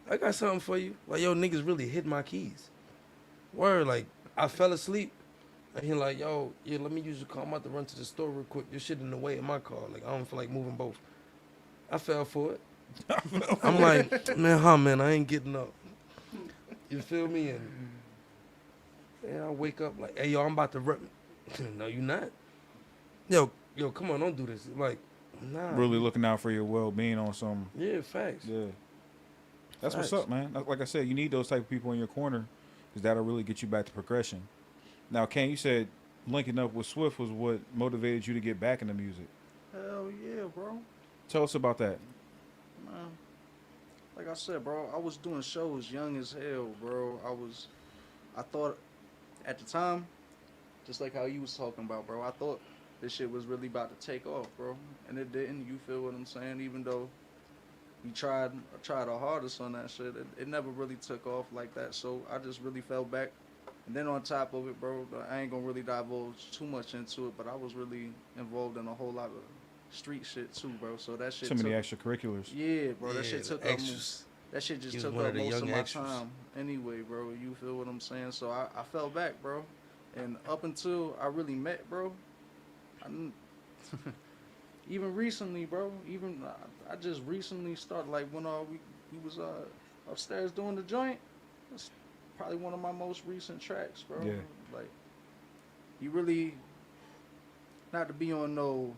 Speaker 3: I got something for you. Like, yo, niggas really hid my keys. Word, like, I fell asleep. And he like, yo, yeah, let me use your car. I'm about to run to the store real quick. Your shit in the way in my car. Like, I don't feel like moving both. I fell for it. I'm like, man, I ain't getting up. You feel me? And I wake up like, hey, yo, I'm about to run. No, you not. Yo, come on, don't do this. Like, nah.
Speaker 2: Really looking out for your well-being on some.
Speaker 3: Yeah, facts.
Speaker 2: Yeah. That's what's
Speaker 3: Facts.
Speaker 2: up, man. Like I said, you need those type of people in your corner because that'll really get you back to progression. Now, Ken, you said linking up with Swift was what motivated you to get back into music.
Speaker 4: Hell yeah, bro.
Speaker 2: Tell us about that.
Speaker 4: Man, like I said, bro, I was doing shows young as hell, bro. I thought at the time, just like how you was talking about, bro, I thought this shit was really about to take off, bro. And it didn't. You feel what I'm saying? Even though we tried our hardest on that shit, it never really took off like that. So I just really fell back. And then on top of it, bro, I ain't gonna really divulge too much into it, but I was really involved in a whole lot of street shit too, bro. So that shit
Speaker 2: Too many
Speaker 4: took,
Speaker 2: extracurriculars.
Speaker 4: yeah, bro. That
Speaker 3: Yeah,
Speaker 4: shit
Speaker 3: the
Speaker 4: took up
Speaker 3: extras.
Speaker 4: that shit just
Speaker 3: He was
Speaker 4: took
Speaker 3: one
Speaker 4: up
Speaker 3: of the
Speaker 4: most of
Speaker 3: young
Speaker 4: my
Speaker 3: extras.
Speaker 4: time anyway, bro. You feel what I'm saying? So I fell back, bro. And up until I really met, bro, even recently, bro, I just recently started, like, when we was upstairs doing the joint. That's probably one of my most recent tracks, bro.
Speaker 2: Yeah.
Speaker 4: Like, you really, not to be on no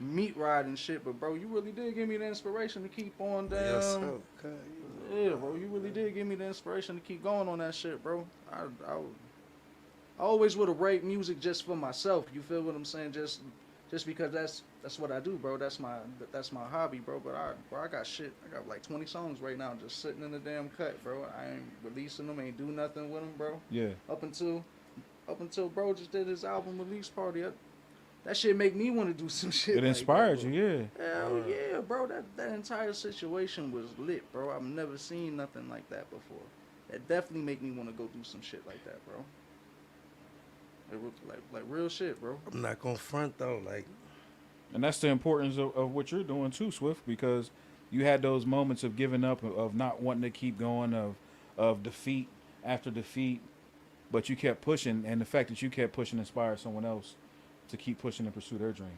Speaker 4: meat ride and shit, but bro, you really did give me the inspiration to keep on down.
Speaker 3: Yes, sir.
Speaker 4: Yeah, bro, you really did give me the inspiration to keep going on that shit, bro.
Speaker 5: I always would have write music just for myself. You feel what I'm saying? Just because that's what I do, bro. That's my hobby, bro. But I got shit. I got like 20 songs right now just sitting in the damn cut, bro. I ain't releasing them. Ain't do nothing with them, bro.
Speaker 2: Yeah.
Speaker 5: Up until bro just did his album release party. That shit make me want to do some shit.
Speaker 2: It
Speaker 5: like
Speaker 2: inspired
Speaker 5: that,
Speaker 2: you, yeah.
Speaker 5: Hell yeah, bro. That entire situation was lit, bro. I've never seen nothing like that before. That definitely make me want to go do some shit like that, bro. It was like real shit, bro.
Speaker 3: I'm not gonna front though, like.
Speaker 2: And that's the importance of what you're doing too, Swift, because you had those moments of giving up, of not wanting to keep going, of defeat after defeat, but you kept pushing, and the fact that you kept pushing inspired someone else to keep pushing and pursue their dream.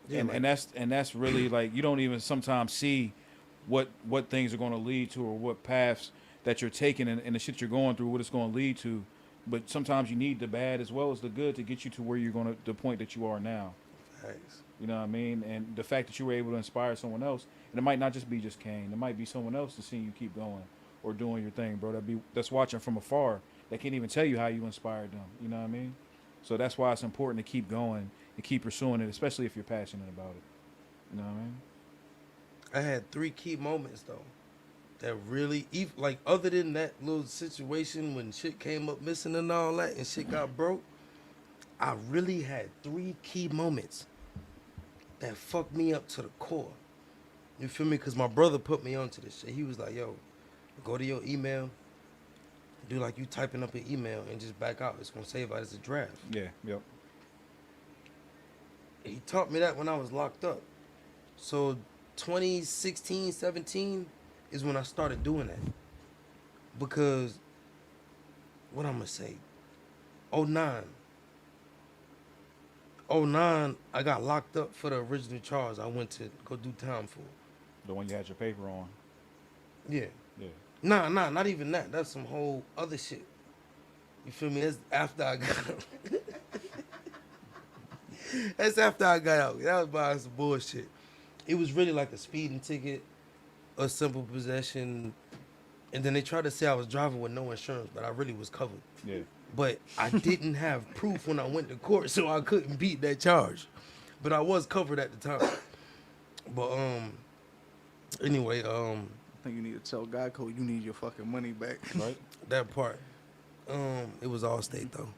Speaker 2: Yeah, and that's really like, you don't even sometimes see what things are going to lead to, or what paths that you're taking, and the shit you're going through, what it's going to lead to. But sometimes you need the bad as well as the good to get you to where you're going to, the point that you are now.
Speaker 3: Thanks.
Speaker 2: You know what I mean? And the fact that you were able to inspire someone else, and it might not just be just Kane, it might be someone else to see you keep going or doing your thing, bro. That's watching from afar. They can't even tell you how you inspired them. You know what I mean? So that's why it's important to keep going and keep pursuing it, especially if you're passionate about it. You know what I mean?
Speaker 3: I had 3 key moments though that really, like, other than that little situation when shit came up missing and all that and shit got broke, I really had 3 key moments that fucked me up to the core. You feel me? Because my brother put me onto this shit. He was like, yo, go to your email, do like you typing up an email and just back out. It's going to save out as a draft.
Speaker 2: Yeah, yep.
Speaker 3: He taught me that when I was locked up. So 2016, 17 is when I started doing that. Because, what I'm going to say, 09, I got locked up for the original charge I went to go do time for.
Speaker 2: The one you had your paper on.
Speaker 3: Yeah.
Speaker 2: Yeah.
Speaker 3: Nah, not even that. That's some whole other shit. You feel me? That's after I got out. That's after I got out. That was by some bullshit. It was really like a speeding ticket, a simple possession, and then they tried to say I was driving with no insurance, but I really was covered.
Speaker 2: Yeah.
Speaker 3: But I didn't have proof when I went to court, so I couldn't beat that charge. But I was covered at the time. But anyway,
Speaker 5: I think you need to tell Geico you need your fucking money back.
Speaker 2: Right?
Speaker 3: that part. It was all state though.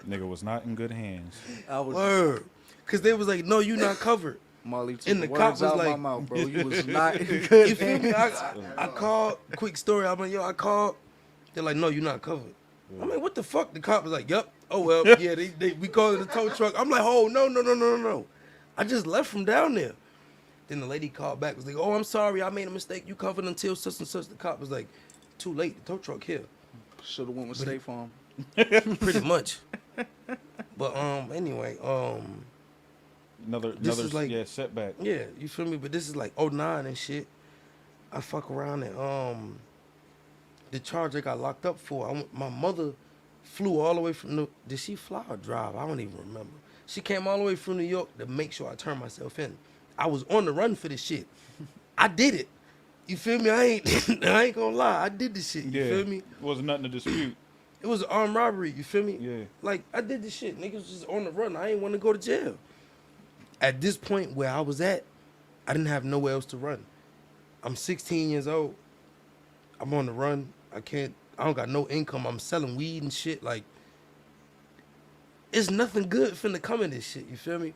Speaker 2: Nigga was not in good hands.
Speaker 5: I was
Speaker 3: Word. Cause they was like, no, you not covered.
Speaker 5: Molly took
Speaker 3: And
Speaker 5: the
Speaker 3: the cop
Speaker 5: words
Speaker 3: was
Speaker 5: out
Speaker 3: like-
Speaker 5: my mouth, bro. You was not in good
Speaker 3: You feel me?
Speaker 5: hands.
Speaker 3: I called, quick story. I'm like, yo, I called. They're like, no, you're not covered. I'm like, what the fuck? The cop was like, yep. Oh, well, yeah, we call it a tow truck. I'm like, oh, no. I just left from down there. Then the lady called back, was like, oh, I'm sorry, I made a mistake. You covered until such and such. The cop was like, too late. The tow truck here.
Speaker 5: Should have went with State Farm.
Speaker 3: Pretty much. But anyway,
Speaker 2: Another
Speaker 3: is like-
Speaker 2: setback.
Speaker 3: yeah, you feel me? But this is like 09 and shit. I fuck around and the charge I got locked up for, my mother flew all the way from did she fly or drive? I don't even remember. She came all the way from New York to make sure I turned myself in. I was on the run for this shit. I did it. You feel me? I ain't gonna lie. I did this shit. You feel me?
Speaker 2: It wasn't nothing to dispute.
Speaker 3: It was an armed robbery. You feel me?
Speaker 2: Yeah.
Speaker 3: Like, I did this shit. Niggas was just on the run. I ain't want to go to jail. At this point where I was at, I didn't have nowhere else to run. I'm 16 years old. I'm on the run. I don't got no income. I'm selling weed and shit. Like, it's nothing good finna come in this shit. You feel me?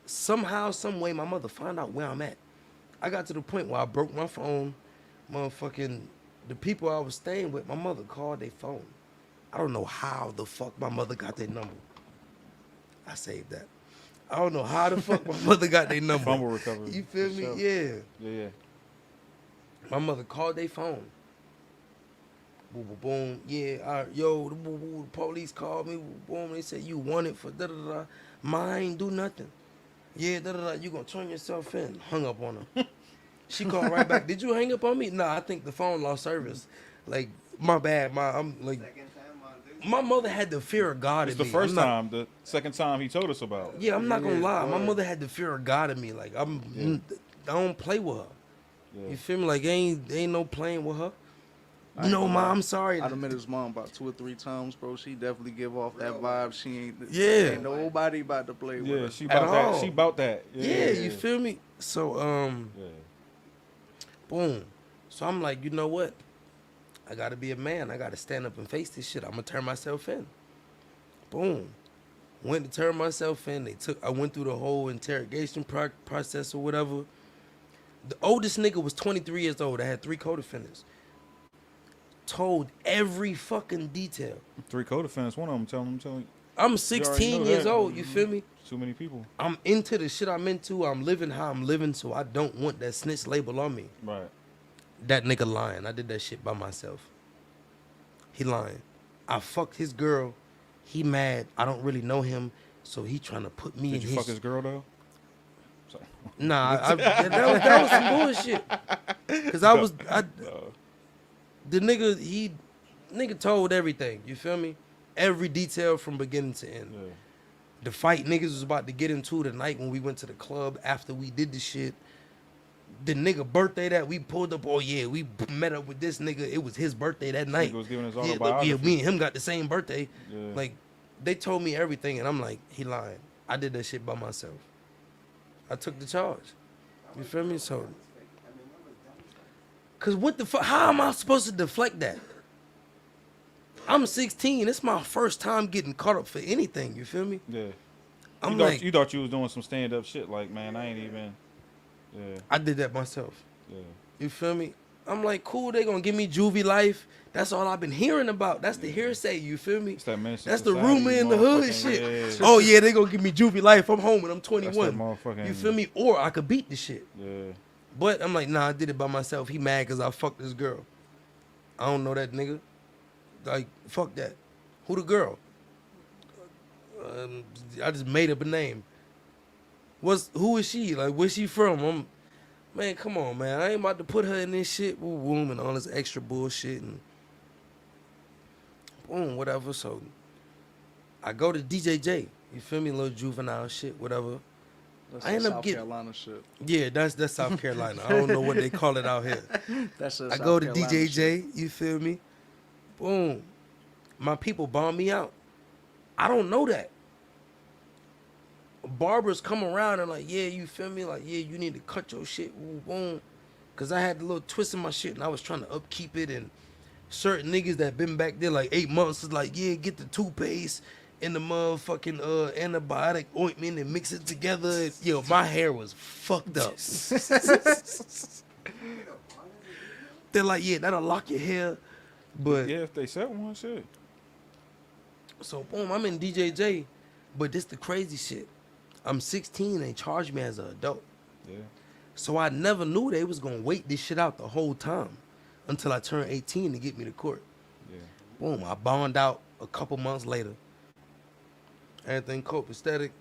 Speaker 3: Somehow, some way, my mother found out where I'm at. I got to the point where I broke my phone. Motherfucking, the people I was staying with, my mother called their phone. I don't know how the fuck my mother got their number. I saved that. I don't know how the fuck my mother got their number.
Speaker 2: Fumble recovery.
Speaker 3: You feel
Speaker 2: for
Speaker 3: me?
Speaker 2: sure.
Speaker 3: Yeah.
Speaker 2: Yeah.
Speaker 3: My mother called their phone. Boom, boom, boom. Yeah, yo, the police called me. Boom, boom. They said you wanted for da-da-da. Mine do nothing. Yeah, da-da-da. You gonna turn yourself in. Hung up on her. She called right back. Did you hang up on me? Nah, I think the phone lost service. Like, my bad. I'm like, my mother had the fear of God
Speaker 2: It's
Speaker 3: in
Speaker 2: the
Speaker 3: me.
Speaker 2: first time. The second time he told us about.
Speaker 3: Yeah, I'm not gonna lie. My mother had the fear of God in me. Like, I don't play with her.
Speaker 2: Yeah.
Speaker 3: You feel me? Like, ain't no playing with her.
Speaker 4: I ain't
Speaker 3: No,
Speaker 4: gonna
Speaker 3: ma,
Speaker 4: lie.
Speaker 3: I'm sorry.
Speaker 4: I done met his mom about 2 or 3 times, bro. She definitely give off that vibe. She ain't.
Speaker 3: Yeah.
Speaker 4: Ain't nobody about to play with
Speaker 2: Yeah,
Speaker 4: her.
Speaker 2: she
Speaker 3: At
Speaker 2: about that.
Speaker 3: all.
Speaker 2: She about that.
Speaker 3: Yeah, you feel me? So,
Speaker 2: Yeah.
Speaker 3: boom. So I'm like, you know what? I gotta be a man. I gotta stand up and face this shit. I'm gonna turn myself in. Boom. Went to turn myself in. I went through the whole interrogation process or whatever. The oldest nigga was 23 years old. I had 3 co-defendants. Told every fucking detail.
Speaker 2: 3 co-defendants. One of them telling you.
Speaker 3: I'm
Speaker 2: You
Speaker 3: 16
Speaker 2: already know
Speaker 3: years
Speaker 2: that.
Speaker 3: old. You feel me?
Speaker 2: Too many people.
Speaker 3: I'm into the shit I'm into. I'm living how I'm living, so I don't want that snitch label on me.
Speaker 2: Right.
Speaker 3: That nigga lying. I did that shit by myself. He lying. I fucked his girl. He mad. I don't really know him, so he trying to put me in
Speaker 2: Did you
Speaker 3: his...
Speaker 2: fuck his girl though? Sorry.
Speaker 3: Nah, that was some bullshit. Cause the nigga told everything. You feel me? Every detail from beginning to end.
Speaker 2: Yeah.
Speaker 3: The fight niggas was about to get into the night when we went to the club after we did the shit. The nigga birthday that we pulled up, oh yeah, we met up with this nigga. It was his birthday that night.
Speaker 2: Nigga was giving his
Speaker 3: Yeah,
Speaker 2: autobiography.
Speaker 3: look, me and him got the same birthday.
Speaker 2: Yeah.
Speaker 3: Like, they told me everything, and I'm like, he lying. I did that shit by myself. I took the charge. You feel me? So, cause what the fuck? How am I supposed to deflect that? I'm 16. It's my first time getting caught up for anything. You feel me?
Speaker 2: Yeah.
Speaker 3: I'm
Speaker 2: you
Speaker 3: like,
Speaker 2: thought you thought you was doing some stand up shit. Like, man, I ain't even. Yeah.
Speaker 3: I did that myself.
Speaker 2: Yeah.
Speaker 3: You feel me? I'm like, cool, they gonna give me juvie life. That's all I've been hearing about. That's the hearsay, you feel me?
Speaker 2: It's that Menace to
Speaker 3: That's the
Speaker 2: Society,
Speaker 3: rumor in the hood
Speaker 2: motherfucking-
Speaker 3: shit.
Speaker 2: Yeah.
Speaker 3: Oh yeah, they gonna give me juvie life. I'm home and I'm 21.
Speaker 2: motherfucking-
Speaker 3: You feel me? Or I could beat the shit.
Speaker 2: Yeah.
Speaker 3: But I'm like, nah, I did it by myself. He mad cause I fucked this girl. I don't know that nigga. Like, fuck that. Who the girl? I just made up a name. Who is she? Like, where's she from? Man, come on, man. I ain't about to put her in this shit, boom, and all this extra bullshit, and boom, whatever. So I go to DJJ. You feel me? A little juvenile shit, whatever.
Speaker 4: That's
Speaker 3: I end
Speaker 4: some
Speaker 3: up
Speaker 4: South
Speaker 3: getting-
Speaker 4: Carolina shit.
Speaker 3: Yeah, that's South Carolina. I don't know what they call it out here.
Speaker 4: That's
Speaker 3: I go to DJJ. You feel me? Boom. My people bomb me out. I don't know that. Barbers come around and like, yeah, you feel me? Like, yeah, you need to cut your shit, boom. Cause I had the little twist in my shit and I was trying to upkeep it, and certain niggas that been back there like 8 months is like, yeah, get the toothpaste and the motherfucking antibiotic ointment and mix it together. And, yo, my hair was fucked up. They're like, yeah, that'll lock your hair. But
Speaker 2: Yeah, if they said one shit.
Speaker 3: so boom, I'm in DJJ, but this the crazy shit. I'm 16, they charged me as an adult.
Speaker 2: Yeah.
Speaker 3: So I never knew they was gonna wait this shit out the whole time until I turned 18 to get me to court.
Speaker 2: Yeah.
Speaker 3: Boom, I bond out a couple months later. Everything copacetic.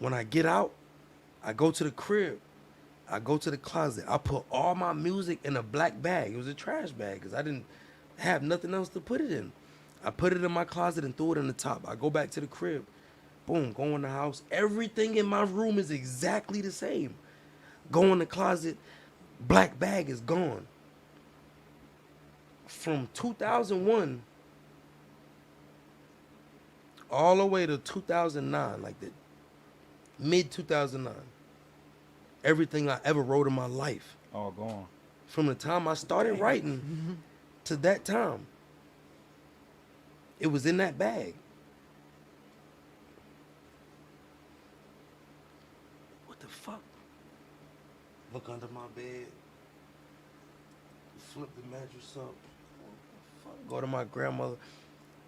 Speaker 3: When I get out, I go to the crib. I go to the closet. I put all my music in a black bag. It was a trash bag because I didn't have nothing else to put it in. I put it in my closet and threw it in the top. I go back to the crib. Boom, go in the house. Everything in my room is exactly the same. Go in the closet, black bag is gone. From 2001 all the way to 2009, like the mid 2009, everything I ever wrote in my life,
Speaker 2: All gone.
Speaker 3: from the time I started writing to that time, it was in that bag. What the fuck? Look under my bed. Flip the mattress up. What the fuck? Go to my grandmother.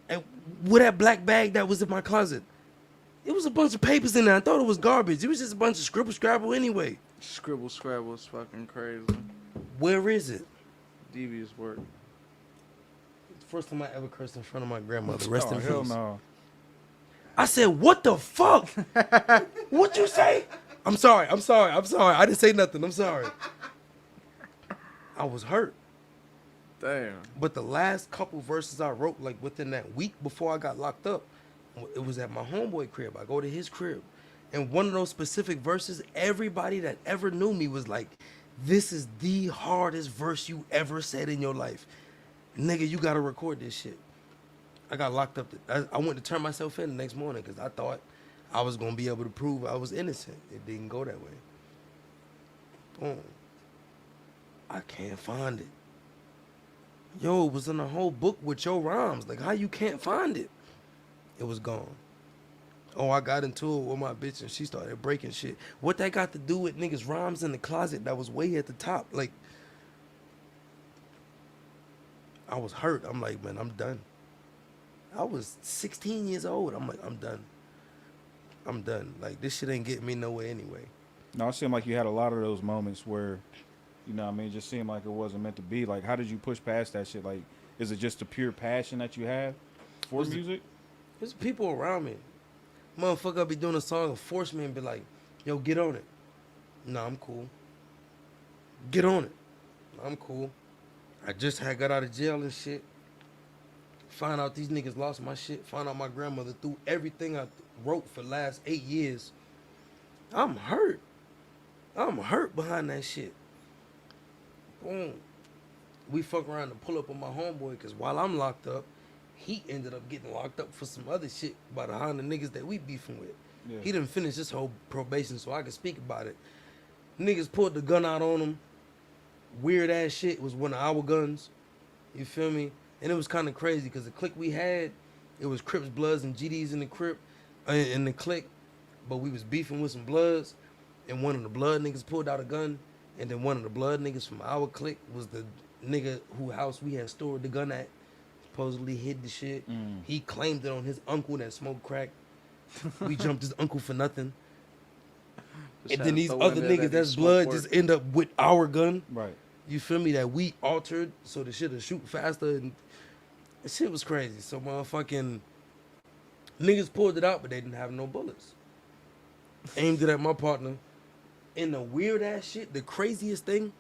Speaker 3: And with that black bag that was in my closet, it was a bunch of papers in there. I thought it was garbage. It was just a bunch of scribble scrabble anyway.
Speaker 4: Scribble Scrabble is fucking crazy.
Speaker 3: Where is it?
Speaker 4: Devious work.
Speaker 3: First time I ever cursed in front of my grandmother. Rest
Speaker 2: Oh,
Speaker 3: in
Speaker 2: hell
Speaker 3: peace.
Speaker 2: no.
Speaker 3: I said, what the fuck? What you say? I'm sorry. I didn't say nothing. I'm sorry. I was hurt.
Speaker 4: Damn.
Speaker 3: But the last couple verses I wrote, like within that week before I got locked up, it was at my homeboy crib. I go to his crib. And one of those specific verses, everybody that ever knew me was like, this is the hardest verse you ever said in your life. nigga, you gotta record this shit. I got locked up. I went to turn myself in the next morning because I thought I was gonna be able to prove I was innocent. It didn't go that way. Boom. I can't find it. Yo, it was in a whole book with your rhymes. Like, how you can't find it? It was gone. Oh, I got into it with my bitch and she started breaking shit. What that got to do with niggas' rhymes in the closet that was way at the top? Like, I was hurt. I'm like, man, I'm done. I was 16 years old. I'm like, I'm done. I'm done. Like, this shit ain't getting me nowhere anyway.
Speaker 2: No, it seemed like you had a lot of those moments where, you know what I mean, it just seemed like it wasn't meant to be. Like, how did you push past that shit? Like, is it just the pure passion that you have for music?
Speaker 3: There's people around me. Motherfucker be doing a song and force me and be like, yo, get on it. Nah, I'm cool. Get on it. I'm cool. I just had got out of jail and shit. Find out these niggas lost my shit. Find out my grandmother threw everything I wrote for the last 8 years. I'm hurt. I'm hurt behind that shit. Boom. We fuck around and pull up on my homeboy because while I'm locked up, he ended up getting locked up for some other shit by behind the niggas that we beefing with.
Speaker 2: Yeah.
Speaker 3: He didn't finish his whole probation so I could speak about it. Niggas pulled the gun out on him. Weird ass shit. It was one of our guns. You feel me? And it was kind of crazy because the clique we had, it was Crips, Bloods, and GDs in the Crip, in the clique. But we was beefing with some Bloods, and one of the Blood niggas pulled out a gun, and then one of the Blood niggas from our clique was the nigga whose house we had stored the gun at. Supposedly hid the shit. He claimed it on his uncle that smoked crack. We jumped his uncle for nothing. And then these other niggas that's Blood just end up with our gun.
Speaker 2: Right.
Speaker 3: You feel me? That we altered so the shit'll shoot faster. And the shit was crazy. So motherfucking niggas pulled it out, but they didn't have no bullets. Aimed it at my partner. And the weird ass shit, the craziest thing,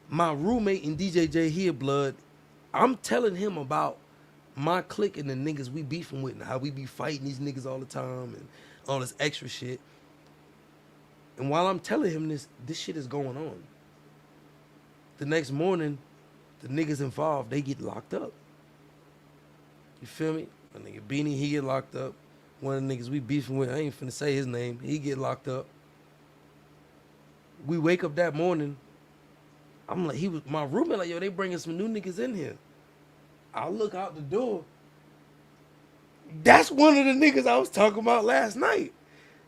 Speaker 3: my roommate in DJJ here, Blood, I'm telling him about my clique and the niggas we beefing with and how we be fighting these niggas all the time and all this extra shit. And while I'm telling him this shit is going on. The next morning, the niggas involved, they get locked up. You feel me? My nigga Beanie, he get locked up. One of the niggas we beefing with, I ain't finna say his name, he get locked up. We wake up that morning, I'm like, my roommate like, yo, they bringing some new niggas in here. I look out the door. That's one of the niggas I was talking about last night.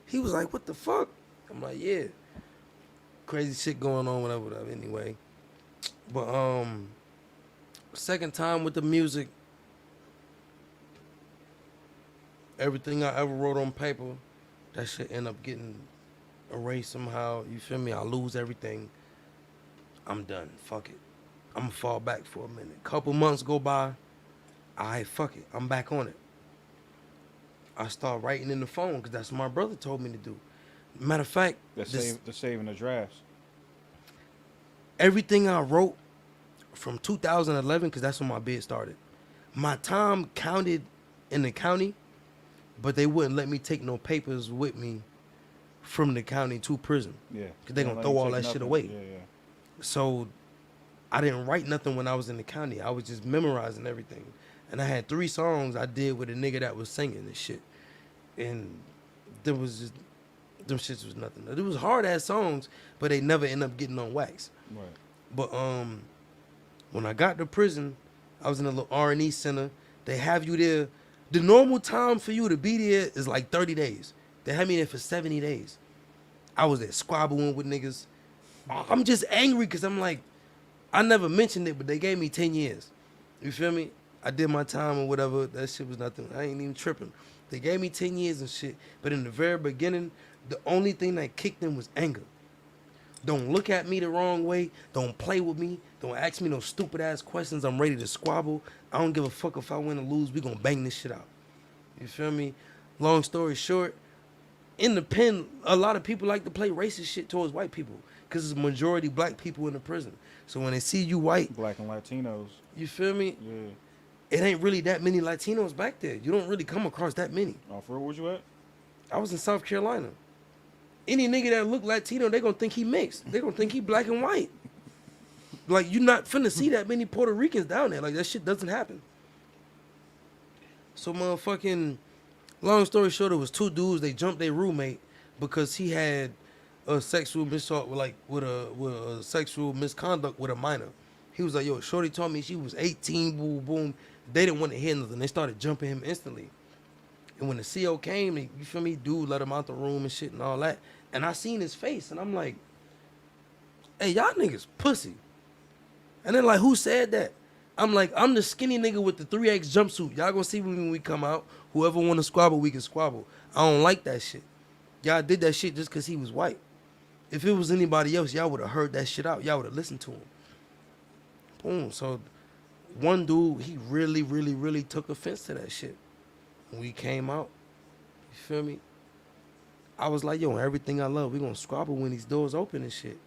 Speaker 3: He was like, what the fuck? I'm like, yeah. Crazy shit going on, whatever. Anyway. But, second time with the music, everything I ever wrote on paper, that shit end up getting erased somehow. You feel me? I lose everything. I'm done. Fuck it. I'm gonna fall back for a minute. Couple months go by. Alright, fuck it. I'm back on it. I start writing in the phone because that's what my brother told me to do. Matter of fact,
Speaker 2: The saving the drafts.
Speaker 3: everything I wrote from 2011, because that's when my bid started. My time counted in the county, but they wouldn't let me take no papers with me from the county to prison.
Speaker 2: Yeah.
Speaker 3: Because they're going to throw all that shit away.
Speaker 2: Yeah.
Speaker 3: So I didn't write nothing when I was in the county. I was just memorizing everything. And I had 3 songs I did with a nigga that was singing and shit. And there was just, them shits was nothing. It was hard ass songs, but they never end up getting on wax.
Speaker 2: Right.
Speaker 3: But when I got to prison, I was in a little R&E center. They have you there. The normal time for you to be there is like 30 days. They had me there for 70 days. I was there squabbling with niggas. I'm just angry because I'm like, I never mentioned it, but they gave me 10 years. You feel me? I did my time or whatever. That shit was nothing. I ain't even tripping. They gave me 10 years and shit. But in the very beginning, the only thing that kicked in was anger. Don't look at me the wrong way. Don't play with me. Don't ask me no stupid ass questions. I'm ready to squabble. I don't give a fuck if I win or lose. We gonna bang this shit out. You feel me? Long story short, in the pen, a lot of people like to play racist shit towards white people because it's majority black people in the prison. So when they see you white,
Speaker 2: Black and Latinos.
Speaker 3: you feel me?
Speaker 2: Yeah.
Speaker 3: It ain't really that many Latinos back there. You don't really come across that many.
Speaker 2: Oh, for real, where's you at?
Speaker 3: I was in South Carolina. Any nigga that look Latino, they gonna think he mixed. They gonna think he black and white. Like, you're not finna see that many Puerto Ricans down there. Like, that shit doesn't happen. So, motherfucking, long story short, it was two dudes. They jumped their roommate because he had a sexual misconduct with a sexual misconduct with a minor. He was like, yo, shorty told me she was 18, boom, boom. They didn't want to hear nothing. They started jumping him instantly. And when the CO came, you feel me, dude let him out the room and shit and all that. And I seen his face, and I'm like, hey, y'all niggas pussy. And then, like, who said that? I'm like, I'm the skinny nigga with the 3X jumpsuit. Y'all gonna see me when we come out. Whoever want to squabble, we can squabble. I don't like that shit. Y'all did that shit just because he was white. If it was anybody else, y'all would have heard that shit out. Y'all would have listened to him. Boom. So one dude, he really, really, really took offense to that shit. When we came out, you feel me? I was like, yo, everything I love, we gonna squabble when these doors open and shit.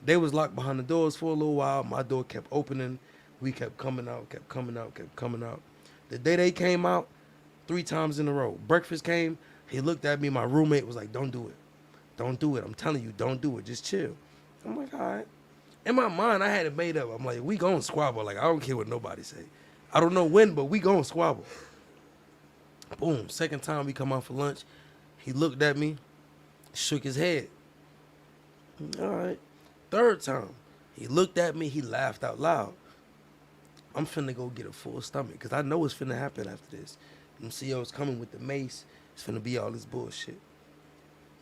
Speaker 3: They was locked behind the doors for a little while. My door kept opening. We kept coming out, kept coming out, kept coming out. The day they came out, 3 times in a row. Breakfast came, he looked at me, my roommate was like, don't do it. Don't do it. I'm telling you, don't do it. Just chill. I'm like, all right. In my mind, I had it made up. I'm like, we gonna squabble. Like, I don't care what nobody say. I don't know when, but we gonna squabble. Boom. Second time we come out for lunch, he looked at me, shook his head. All right. Third time, he looked at me, he laughed out loud. I'm finna go get a full stomach, because I know it's finna happen after this. Them COs coming with the mace. It's finna be all this bullshit.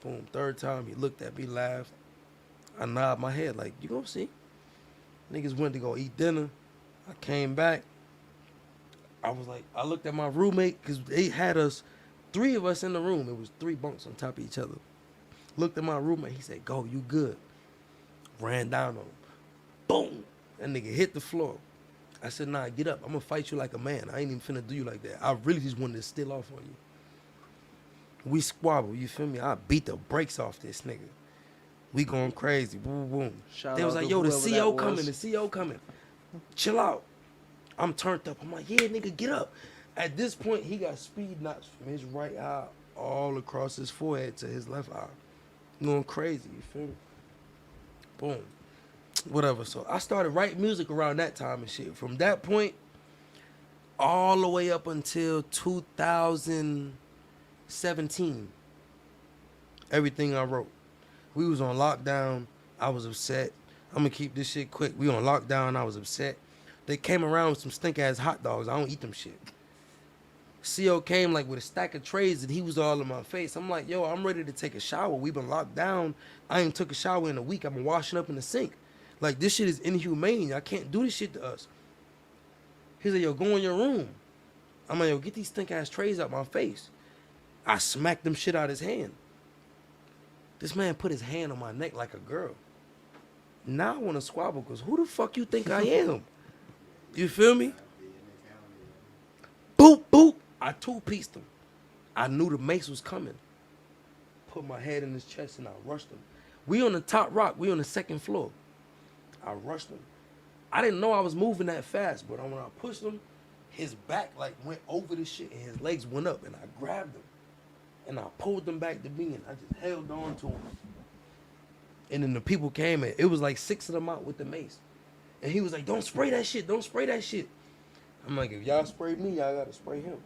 Speaker 3: Boom. Third time, he looked at me, laughed. I nodded my head like, you gonna see. Niggas went to go eat dinner. I came back. I was like, I looked at my roommate, because they had us, 3 of us in the room. It was 3 bunks on top of each other. Looked at my roommate. He said, go, you good. Ran down on him. Boom. That nigga hit the floor. I said, nah, get up. I'm going to fight you like a man. I ain't even finna do you like that. I really just wanted to steal off on you. We squabble, you feel me? I beat the brakes off this nigga. We going crazy. Boom, boom. They was like, yo, the CO coming, the CO coming. Chill out. I'm turned up. I'm like, yeah, nigga, get up. At this point, he got speed knots from his right eye all across his forehead to his left eye. Going crazy, you feel me? Boom. Whatever. So I started writing music around that time and shit. From that point, all the way up until 2017, everything I wrote. We was on lockdown. I was upset. I'm going to keep this shit quick. We on lockdown. I was upset. They came around with some stink-ass hot dogs. I don't eat them shit. CO came like with a stack of trays and he was all in my face. I'm like, yo, I'm ready to take a shower. We've been locked down. I ain't took a shower in a week. I've been washing up in the sink. Like, this shit is inhumane. I can't do this shit to us. He's like, yo, go in your room. I'm like, yo, get these stink-ass trays out my face. I smacked them shit out his hand. This man put his hand on my neck like a girl. Now I want to squabble because who the fuck you think I am? You feel me? Boop, boop. I two-pieced him. I knew the mace was coming. Put my head in his chest and I rushed him. We on the top rock. We on the 2nd floor. I rushed him. I didn't know I was moving that fast, but when I pushed him, his back like went over the shit and his legs went up and I grabbed him. And I pulled them back to me and I just held on to him. And then the people came and it was like 6 of them out with the mace. And he was like, don't spray that shit. Don't spray that shit. I'm like, if y'all spray me, y'all got to spray him.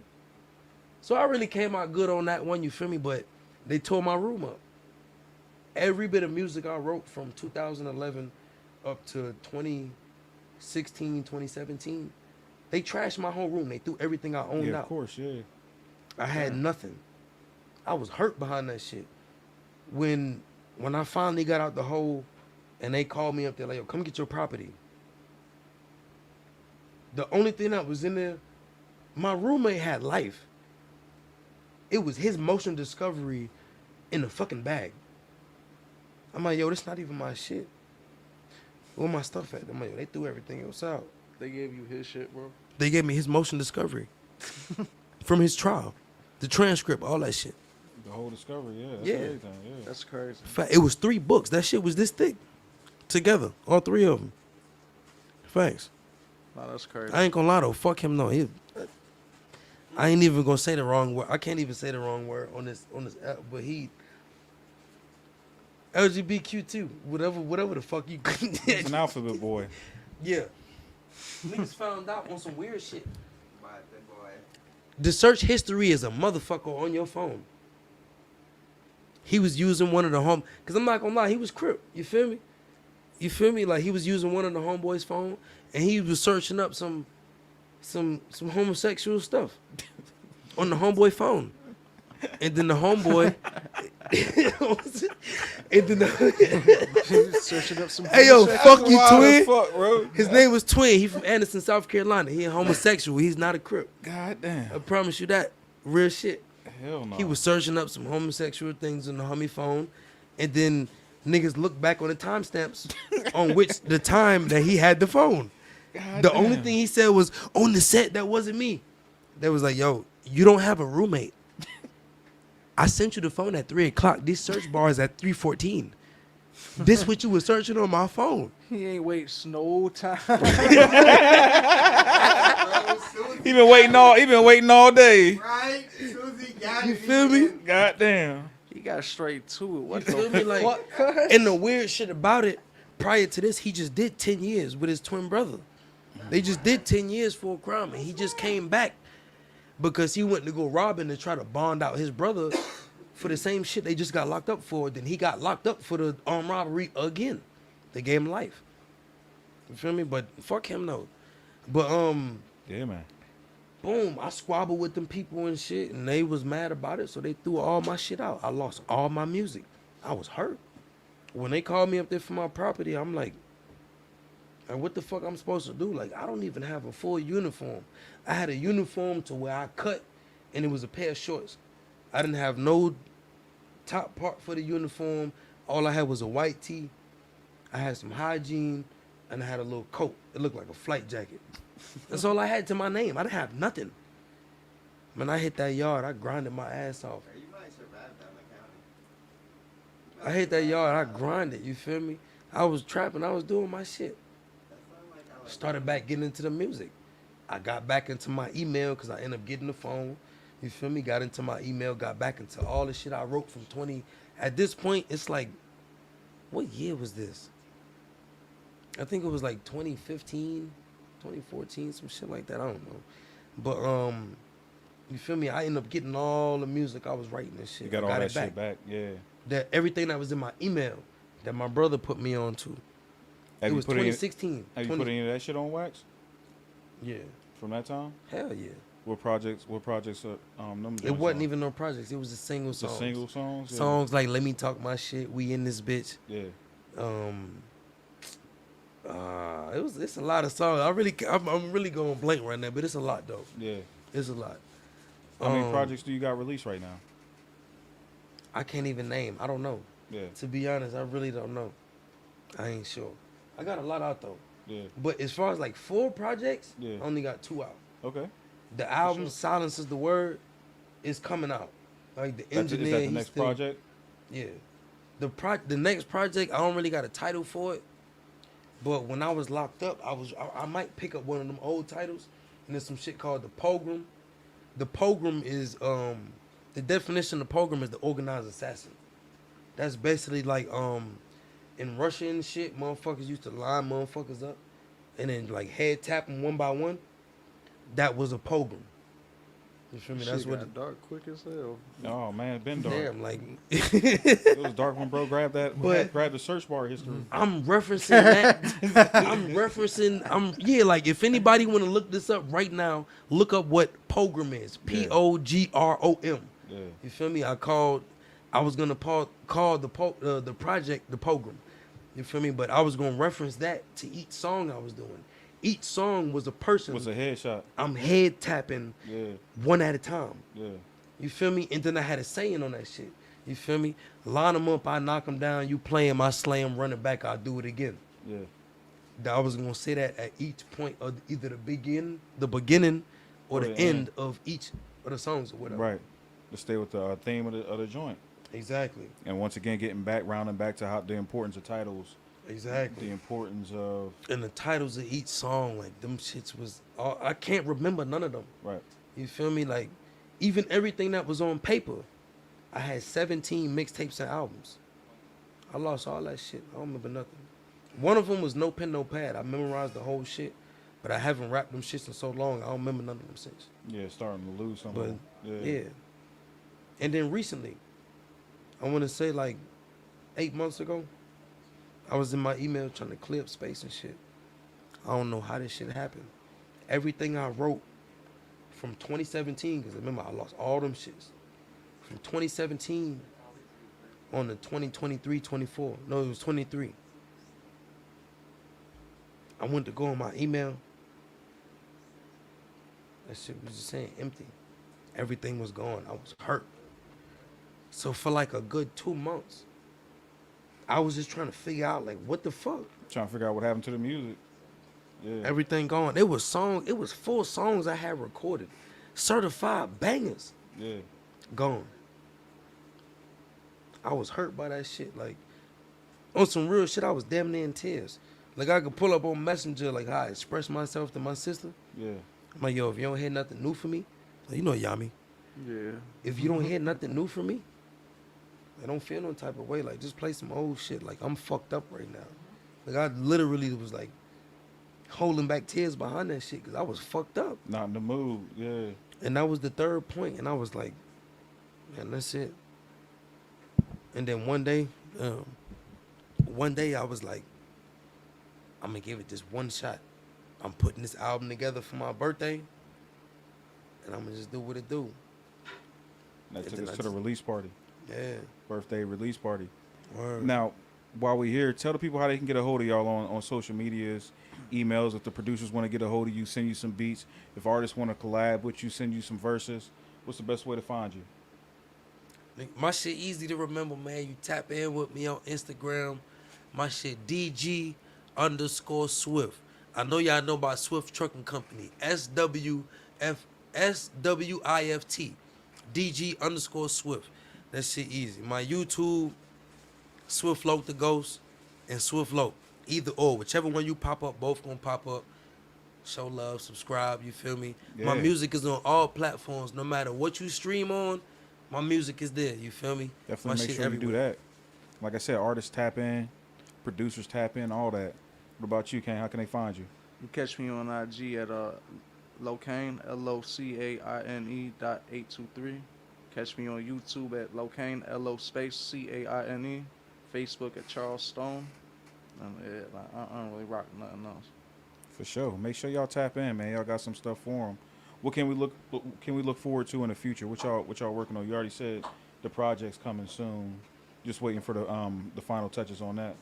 Speaker 3: So I really came out good on that one, you feel me? But they tore my room up. Every bit of music I wrote from 2011 up to 2016, 2017, they trashed my whole room. They threw everything I owned out.
Speaker 2: Of course, yeah.
Speaker 3: I had nothing. I was hurt behind that shit. When I finally got out the hole and they called me up there like, yo, come get your property. The only thing that was in there, my roommate had life. It was his motion discovery in a fucking bag. I'm like, yo, this not even my shit. Where my stuff at? I'm like, yo, they threw everything else out.
Speaker 5: They gave you his shit, bro?
Speaker 3: They gave me his motion discovery from his trial. The transcript, all that shit.
Speaker 2: The whole discovery, yeah. That's
Speaker 3: Yeah.
Speaker 2: everything, yeah.
Speaker 5: That's crazy.
Speaker 3: It was 3 books. That shit was this thick. Together. All 3 of them. Thanks.
Speaker 5: No, that's crazy.
Speaker 3: I ain't gonna lie though. Fuck him though. I ain't even gonna say the wrong word. I can't even say the wrong word on this app, but he LGBTQ2, whatever the fuck you.
Speaker 2: He's an alphabet boy.
Speaker 3: Yeah. Niggas found out on some weird shit.
Speaker 8: But that boy.
Speaker 3: The search history is a motherfucker on your phone. He was using one of the home, cause I'm not gonna lie, he was crip. You feel me? You feel me? Like he was using one of the homeboys' phone, and he was searching up some homosexual stuff on the homeboy phone, and then the homeboy, and then
Speaker 4: Searching up some.
Speaker 3: hey yo, fuck you,
Speaker 2: Wild as
Speaker 3: twin.
Speaker 2: fuck, bro.
Speaker 3: His name was Twin. He from Anderson, South Carolina. He a homosexual. He's not a crip.
Speaker 2: God damn.
Speaker 3: I promise you that. Real shit.
Speaker 2: Hell no.
Speaker 3: He was searching up some homosexual things on the homie phone, and then niggas look back on the timestamps on which the time that he had the phone.
Speaker 2: God
Speaker 3: The
Speaker 2: damn.
Speaker 3: only thing he said was on the set. That wasn't me. They was like, yo, you don't have a roommate. I sent you the phone at 3:00. This search bar is at 3:14. This what you was searching on my phone.
Speaker 4: He ain't wasting no time.
Speaker 2: He been waiting all day.
Speaker 8: Right? As soon as he got
Speaker 3: You
Speaker 8: it,
Speaker 3: feel
Speaker 8: he
Speaker 3: me?
Speaker 8: did.
Speaker 2: God damn.
Speaker 4: He got straight to it.
Speaker 3: You
Speaker 4: What
Speaker 3: feel
Speaker 4: the
Speaker 3: me? Like,
Speaker 4: fuck? cuz?
Speaker 3: and the weird shit about it, prior to this, he just did 10 years with his twin brother. They just did 10 years for a crime, and he just came back because he went to go robbing and try to bond out his brother for the same shit they just got locked up for. Then he got locked up for the armed robbery again. They gave him life. You feel me? But fuck him though. But
Speaker 2: Yeah, man.
Speaker 3: boom, I squabbled with them people and shit, and they was mad about it, so they threw all my shit out. I lost all my music. I was hurt. When they called me up there for my property, I'm like, what the fuck I'm supposed to do? Like, I don't even have a full uniform. I had a uniform to where I cut, and it was a pair of shorts. I didn't have no top part for the uniform. All I had was a white tee. I had some hygiene, and I had a little coat. It looked like a flight jacket. That's all I had to my name. I didn't have nothing. When I hit that yard, I grinded my ass off.
Speaker 8: You might survive that in the county.
Speaker 3: I hit that yard, I grinded, you feel me? I was trapping, I was doing my shit. Started back getting into the music. I got back into my email because I ended up getting the phone. You feel me? Got into my email, got back into all the shit I wrote from 20. At this point, it's like, what year was this? I think it was like 2015, 2014, some shit like that. I don't know. But you feel me? I ended up getting all the music I was writing and shit.
Speaker 2: You got
Speaker 3: I
Speaker 2: all
Speaker 3: got
Speaker 2: that
Speaker 3: it back.
Speaker 2: shit back. Yeah.
Speaker 3: That everything that was in my email that my brother put me on to.
Speaker 2: Have
Speaker 3: It
Speaker 2: you
Speaker 3: was
Speaker 2: put any-
Speaker 3: 2016.
Speaker 2: Have you put any of that shit on wax
Speaker 3: Yeah.
Speaker 2: from that time?
Speaker 3: Hell yeah.
Speaker 2: What projects? Them
Speaker 3: It
Speaker 2: joints
Speaker 3: wasn't
Speaker 2: on?
Speaker 3: even no projects. It was the single
Speaker 2: The
Speaker 3: songs.
Speaker 2: single songs. Yeah.
Speaker 3: Songs like "Let Me Talk My Shit," "We in This Bitch."
Speaker 2: Yeah.
Speaker 3: It's a lot of songs. I'm really going blank right now, but it's a lot though.
Speaker 2: Yeah.
Speaker 3: It's a lot.
Speaker 2: How many projects do you got released right now?
Speaker 3: I can't even name. I don't know.
Speaker 2: Yeah.
Speaker 3: To be honest, I really don't know. I ain't sure. I got a lot out though.
Speaker 2: Yeah.
Speaker 3: But as far as like full projects,
Speaker 2: Yeah.
Speaker 3: I only got 2 out.
Speaker 2: Okay.
Speaker 3: The album
Speaker 2: sure.
Speaker 3: "Silence Is the Word" is coming out. Like the
Speaker 2: Is
Speaker 3: engineer,
Speaker 2: that the
Speaker 3: he's
Speaker 2: next
Speaker 3: still-
Speaker 2: project?
Speaker 3: Yeah. The next project, I don't really got a title for it. But when I was locked up, I might pick up one of them old titles, and there's some shit called the Program. The Program is the definition of Program is the organized assassin. That's basically like in Russia and shit, motherfuckers used to line motherfuckers up and then like head tap them one by one. That was a Program. You feel me?
Speaker 4: Shit
Speaker 3: That's what
Speaker 4: got dark quick as hell.
Speaker 2: Oh man, it's been dark.
Speaker 3: damn, like
Speaker 2: It was dark when bro grabbed that.
Speaker 3: But-
Speaker 2: Grabbed the search bar history.
Speaker 3: I'm referencing that. Yeah, like if anybody want to look this up right now, look up what Program is. Pogrom.
Speaker 2: Yeah.
Speaker 3: You feel me? I was gonna call the project the Program. You feel me? But I was gonna reference that to each song I was doing. Each song was a person.
Speaker 2: Was a headshot.
Speaker 3: I'm head tapping
Speaker 2: Yeah.
Speaker 3: one at a time.
Speaker 2: Yeah.
Speaker 3: You feel me? And then I had a saying on that shit. You feel me? Line them up, I knock them down. You play him, I slay him, run it back, I'll do it again.
Speaker 2: Yeah.
Speaker 3: I was gonna say that at each point of either the beginning, or the end of each of the songs or whatever.
Speaker 2: Right. To stay with the theme of the joint.
Speaker 3: Exactly.
Speaker 2: And once again, rounding back to how the importance of titles.
Speaker 3: Exactly.
Speaker 2: The importance of
Speaker 3: And the titles of each song, like them shits was I can't remember none of them.
Speaker 2: right.
Speaker 3: You feel me? Like even everything that was on paper. I had 17 mixtapes and albums. I lost all that shit. I don't remember nothing. One of them was No Pen, No Pad. I memorized the whole shit, but I haven't rapped them shits in so long. I don't remember none of them since.
Speaker 2: Yeah, starting to lose some.
Speaker 3: But
Speaker 2: of them.
Speaker 3: yeah. And then recently, I want to say like 8 months ago, I was in my email trying to clear up space and shit. I don't know how this shit happened. Everything I wrote from 2017, because remember I lost all them shits. From 2017 on the 2023, 24. No, it was 23. I went to go on my email. That shit was just saying empty. Everything was gone. I was hurt. So for like a good 2 months, I was just trying to figure out like what the fuck.
Speaker 2: Trying to figure out what happened to the music. Yeah.
Speaker 3: Everything gone. It was full songs I had recorded. Certified bangers.
Speaker 2: Yeah.
Speaker 3: Gone. I was hurt by that shit. Like, on some real shit, I was damn near in tears. Like, I could pull up on Messenger, like, how I express myself to my sister.
Speaker 2: Yeah.
Speaker 3: I'm like, yo, if you don't hear nothing new from me, like, you know Yami.
Speaker 4: Yeah.
Speaker 3: If you don't hear nothing new from me, I don't feel no type of way. Like, just play some old shit. Like, I'm fucked up right now. Like, I literally was, like, holding back tears behind that shit because I was fucked up.
Speaker 2: Not in the mood. Yeah.
Speaker 3: And that was the third point, and I was like, man, that's it. And then one day I was like, I'm gonna give it this one shot. I'm putting this album together for my birthday, and I'm gonna just do what it do.
Speaker 2: That
Speaker 3: And
Speaker 2: took
Speaker 3: then
Speaker 2: us
Speaker 3: I
Speaker 2: to the
Speaker 3: just-
Speaker 2: release party.
Speaker 3: Yeah.
Speaker 2: Birthday release party.
Speaker 3: Word.
Speaker 2: Now, while we're here, tell the people how they can get a hold of y'all on social medias, emails. If the producers want to get a hold of you, send you some beats. If artists want to collab with you, send you some verses. What's the best way to find you?
Speaker 3: My shit easy to remember, man. You tap in with me on Instagram. My shit DG_Swift. I know y'all know about Swift Trucking Company. SWIFT. DG_Swift. That shit easy. My YouTube, Swift Loke the Ghost, and Swift Loke. Either or. Whichever one you pop up, both gonna pop up. Show love, subscribe, you feel me? My
Speaker 2: Yeah.
Speaker 3: music is on all platforms. No matter what you stream on, my music is there, you feel me?
Speaker 2: Definitely
Speaker 3: My
Speaker 2: make
Speaker 3: shit
Speaker 2: sure you do
Speaker 3: everywhere.
Speaker 2: that. Like I said, artists tap in, producers tap in, all that. What about you, Kane? How can they find you?
Speaker 4: You catch me on IG at Locane, LOCAINE.823. Catch me on YouTube at Locane, LO_CAINE. Facebook at Charles Stone. And I don't really rock nothing else.
Speaker 2: For sure. Make sure y'all tap in, man. Y'all got some stuff for them. What can we look forward to in the future? What y'all working on? You already said the project's coming soon. Just waiting for the final touches on that.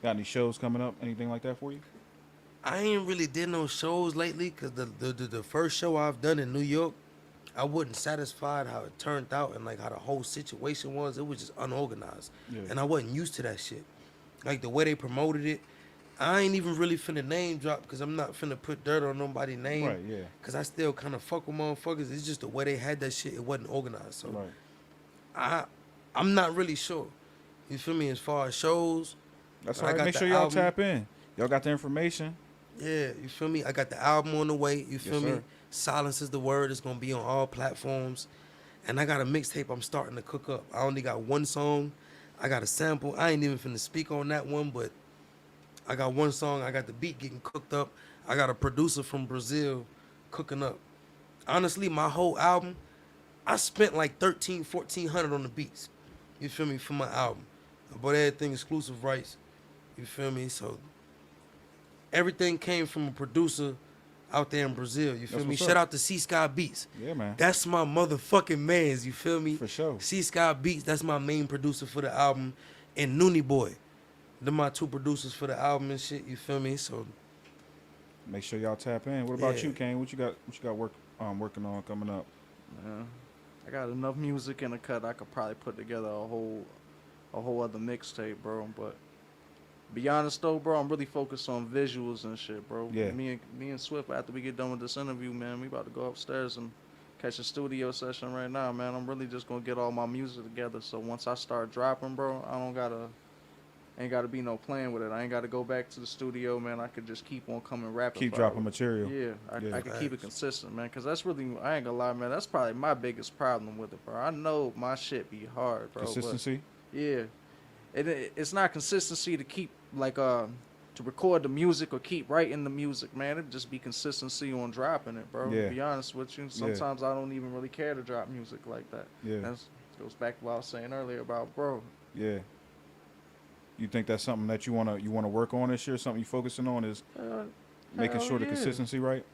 Speaker 2: Got any shows coming up? Anything like that for you?
Speaker 3: I ain't really did no shows lately because the first show I've done in New York, I wasn't satisfied how it turned out and like how the whole situation was. It was just unorganized.
Speaker 2: Yeah.
Speaker 3: And I wasn't used to that shit. Like the way they promoted it, I ain't even really finna name drop because I'm not finna put dirt on nobody's name.
Speaker 2: Right, yeah.
Speaker 3: Because I still kind of fuck with motherfuckers. It's just the way they had that shit, it wasn't organized. So
Speaker 2: Right.
Speaker 3: I'm not really sure. You feel me? As far as shows,
Speaker 2: That's
Speaker 3: I
Speaker 2: all right.
Speaker 3: got
Speaker 2: Make
Speaker 3: the
Speaker 2: sure y'all
Speaker 3: album.
Speaker 2: tap in. Y'all got the information.
Speaker 3: yeah, you feel me? I got the album on the way. You feel me?
Speaker 2: sir.
Speaker 3: Silence is the word. It's gonna be on all platforms. And I got a mixtape I'm starting to cook up. I only got one song. I got a sample. I ain't even finna speak on that one, but I got one song. I got the beat getting cooked up. I got a producer from Brazil cooking up. Honestly, my whole album, I spent like $1,400 on the beats. You feel me? For my album. I bought everything exclusive rights. You feel me? So everything came from a producer out there in Brazil. You feel
Speaker 2: That's
Speaker 3: me?
Speaker 2: what's
Speaker 3: Shout
Speaker 2: up.
Speaker 3: out to C Sky Beats.
Speaker 2: Yeah, man.
Speaker 3: That's my motherfucking mans. You feel me?
Speaker 2: For sure.
Speaker 3: C Sky Beats. That's my main producer for the album. And Noonie Boy. They're my two producers for the album and shit. You feel me? So
Speaker 2: Make sure y'all tap in. What about
Speaker 3: Yeah.
Speaker 2: you, Kane? What you got working on coming up?
Speaker 4: Man, I got enough music in the cut. I could probably put together a whole other mixtape, bro. But be honest though, bro, I'm really focused on visuals and shit, bro.
Speaker 2: Yeah.
Speaker 4: Me and Swift, after we get done with this interview, man, we about to go upstairs and catch a studio session right now, man. I'm really just gonna get all my music together. So once I start dropping, bro, ain't gotta be no playing with it. I ain't gotta go back to the studio, man. I could just keep on coming rapping.
Speaker 2: Keep dropping material.
Speaker 4: Yeah, I
Speaker 2: Yeah.
Speaker 4: can keep it consistent, man. Cause that's really, I ain't gonna lie, man. That's probably my biggest problem with it, bro. I know my shit be hard, bro. but
Speaker 2: Consistency.
Speaker 4: yeah, it's not consistency to keep to to record the music or keep writing the music, man. It'd just be consistency on dropping it, bro.
Speaker 2: Yeah.
Speaker 4: To be honest with you, sometimes I don't even really care to drop music like that.
Speaker 2: Yeah.
Speaker 4: That goes back to what I was saying earlier about bro.
Speaker 2: Yeah. You think that's something that you wanna work on this year? Something you focusing on is making
Speaker 4: hell
Speaker 2: sure the
Speaker 4: yeah.
Speaker 2: consistency right?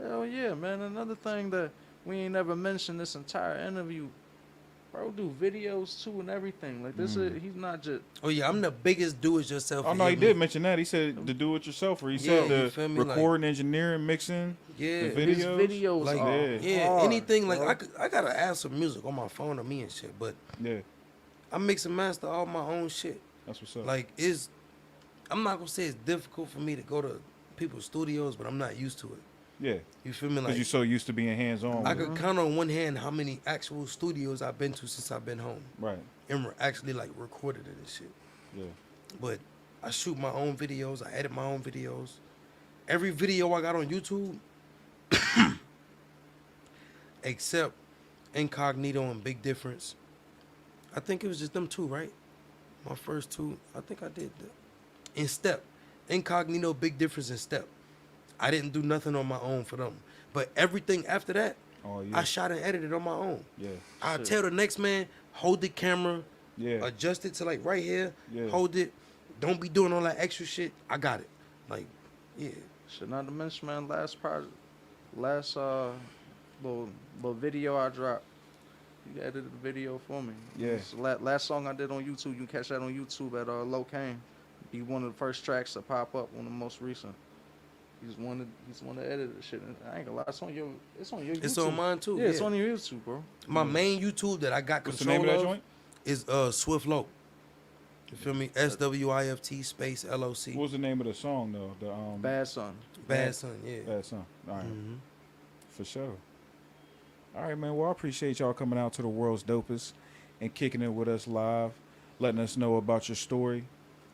Speaker 4: Hell yeah, man. Another thing that we ain't never mentioned this entire interview, bro, do videos too and everything. Like this is, he's not just
Speaker 3: Oh yeah, I'm the biggest do-it-yourself.
Speaker 2: Oh no, he did mention that. He said the do-it-yourselfer. He
Speaker 3: Yeah,
Speaker 2: said
Speaker 3: you
Speaker 2: the
Speaker 3: feel me?
Speaker 2: recording, engineering, mixing,
Speaker 3: Yeah,
Speaker 2: the
Speaker 4: his
Speaker 2: videos.
Speaker 4: videos
Speaker 3: like
Speaker 4: are
Speaker 3: yeah,
Speaker 4: hard,
Speaker 3: anything
Speaker 4: bro.
Speaker 3: like I gotta add some music on my phone or me and shit, but
Speaker 2: Yeah,
Speaker 3: I mix and master all my own shit.
Speaker 2: that's what's up.
Speaker 3: Like I'm not gonna say it's difficult for me to go to people's studios, but I'm not used to it.
Speaker 2: yeah,
Speaker 3: You feel me?
Speaker 2: because
Speaker 3: Like
Speaker 2: you're so used to being hands-on.
Speaker 3: I
Speaker 2: with it.
Speaker 3: could count on one hand how many actual studios I've been to since I've been home
Speaker 2: Right.
Speaker 3: and actually like recorded it and shit.
Speaker 2: Yeah.
Speaker 3: But I shoot my own videos. I edit my own videos. Every video I got on YouTube, except Incognito and Big Difference. I think it was just them two, right? My first two. I think I did that. In Step. Incognito, Big Difference, and Step. I didn't do nothing on my own for them. But everything after that,
Speaker 2: Oh yeah.
Speaker 3: I shot and edited on my own.
Speaker 2: Yeah.
Speaker 3: I tell the next man, hold the camera,
Speaker 2: Yeah.
Speaker 3: adjust it to like right here,
Speaker 2: Yeah.
Speaker 3: hold it. Don't be doing all that extra shit. I got it. Like, yeah.
Speaker 4: Shit, not to mention, man, last little video I dropped. You edited the video for me.
Speaker 2: Yeah.
Speaker 4: It's the last song I did on YouTube. You can catch that on YouTube at Low Kane. Be one of the first tracks to pop up, one of the most recent. He's one that edited the shit. I ain't gonna lie, it's on your YouTube.
Speaker 3: It's on mine too.
Speaker 4: Yeah, it's on your YouTube, bro.
Speaker 3: My main YouTube that I got
Speaker 2: What's the
Speaker 3: control
Speaker 2: name of that
Speaker 3: of
Speaker 2: joint?
Speaker 3: is Swift Low. You feel me? SWIFT space LOC.
Speaker 2: What was the name of the song though? The
Speaker 4: Bad Son.
Speaker 3: Bad Son, yeah.
Speaker 2: Bad Son. All right.
Speaker 3: Mm-hmm.
Speaker 2: For sure. All right, man. Well, I appreciate y'all coming out to the world's dopest and kicking it with us live, letting us know about your story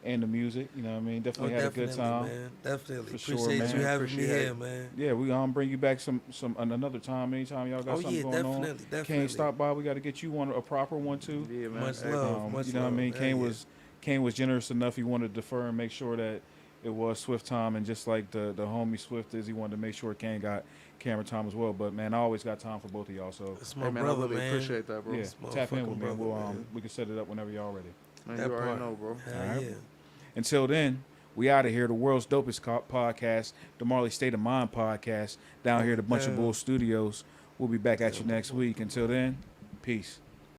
Speaker 2: and the music. You know what I mean? Definitely had a good time.
Speaker 3: man. Definitely.
Speaker 2: For sure,
Speaker 3: Appreciate
Speaker 2: man.
Speaker 3: you having me
Speaker 4: Appreciate
Speaker 3: here,
Speaker 4: it.
Speaker 3: man.
Speaker 2: Yeah, we bring you back some another time. Anytime y'all got
Speaker 3: Oh,
Speaker 2: something
Speaker 3: yeah,
Speaker 2: going on.
Speaker 3: definitely.
Speaker 2: Kane, stop by. We got to get you one, a proper one too.
Speaker 4: Yeah, man.
Speaker 3: Much
Speaker 4: Hey,
Speaker 3: love. Much
Speaker 2: You know what I
Speaker 3: love.
Speaker 2: mean?
Speaker 3: Hell yeah.
Speaker 2: Kane was generous enough. He wanted to defer and make sure that it was Swift time, and just like the homie Swift is, he wanted to make sure Kane got camera time as well. But man, I always got time for both of y'all. So
Speaker 3: It's my
Speaker 4: Hey, man,
Speaker 3: brother,
Speaker 4: I really
Speaker 3: man.
Speaker 4: appreciate that, bro.
Speaker 2: yeah,
Speaker 3: It's
Speaker 2: tap in with me.
Speaker 3: motherfucking
Speaker 2: We'll
Speaker 3: brother, man.
Speaker 2: we can set it up whenever y'all ready.
Speaker 4: Man,
Speaker 3: That
Speaker 4: you already
Speaker 3: part.
Speaker 4: know, bro.
Speaker 3: Hell
Speaker 2: All right.
Speaker 3: yeah.
Speaker 2: Until then, we out of here. The world's dopest podcast, the Marley State of Mind podcast, down here at the Bunch of
Speaker 3: Yeah.
Speaker 2: Bull Studios. We'll be back at you next week. Until then, peace.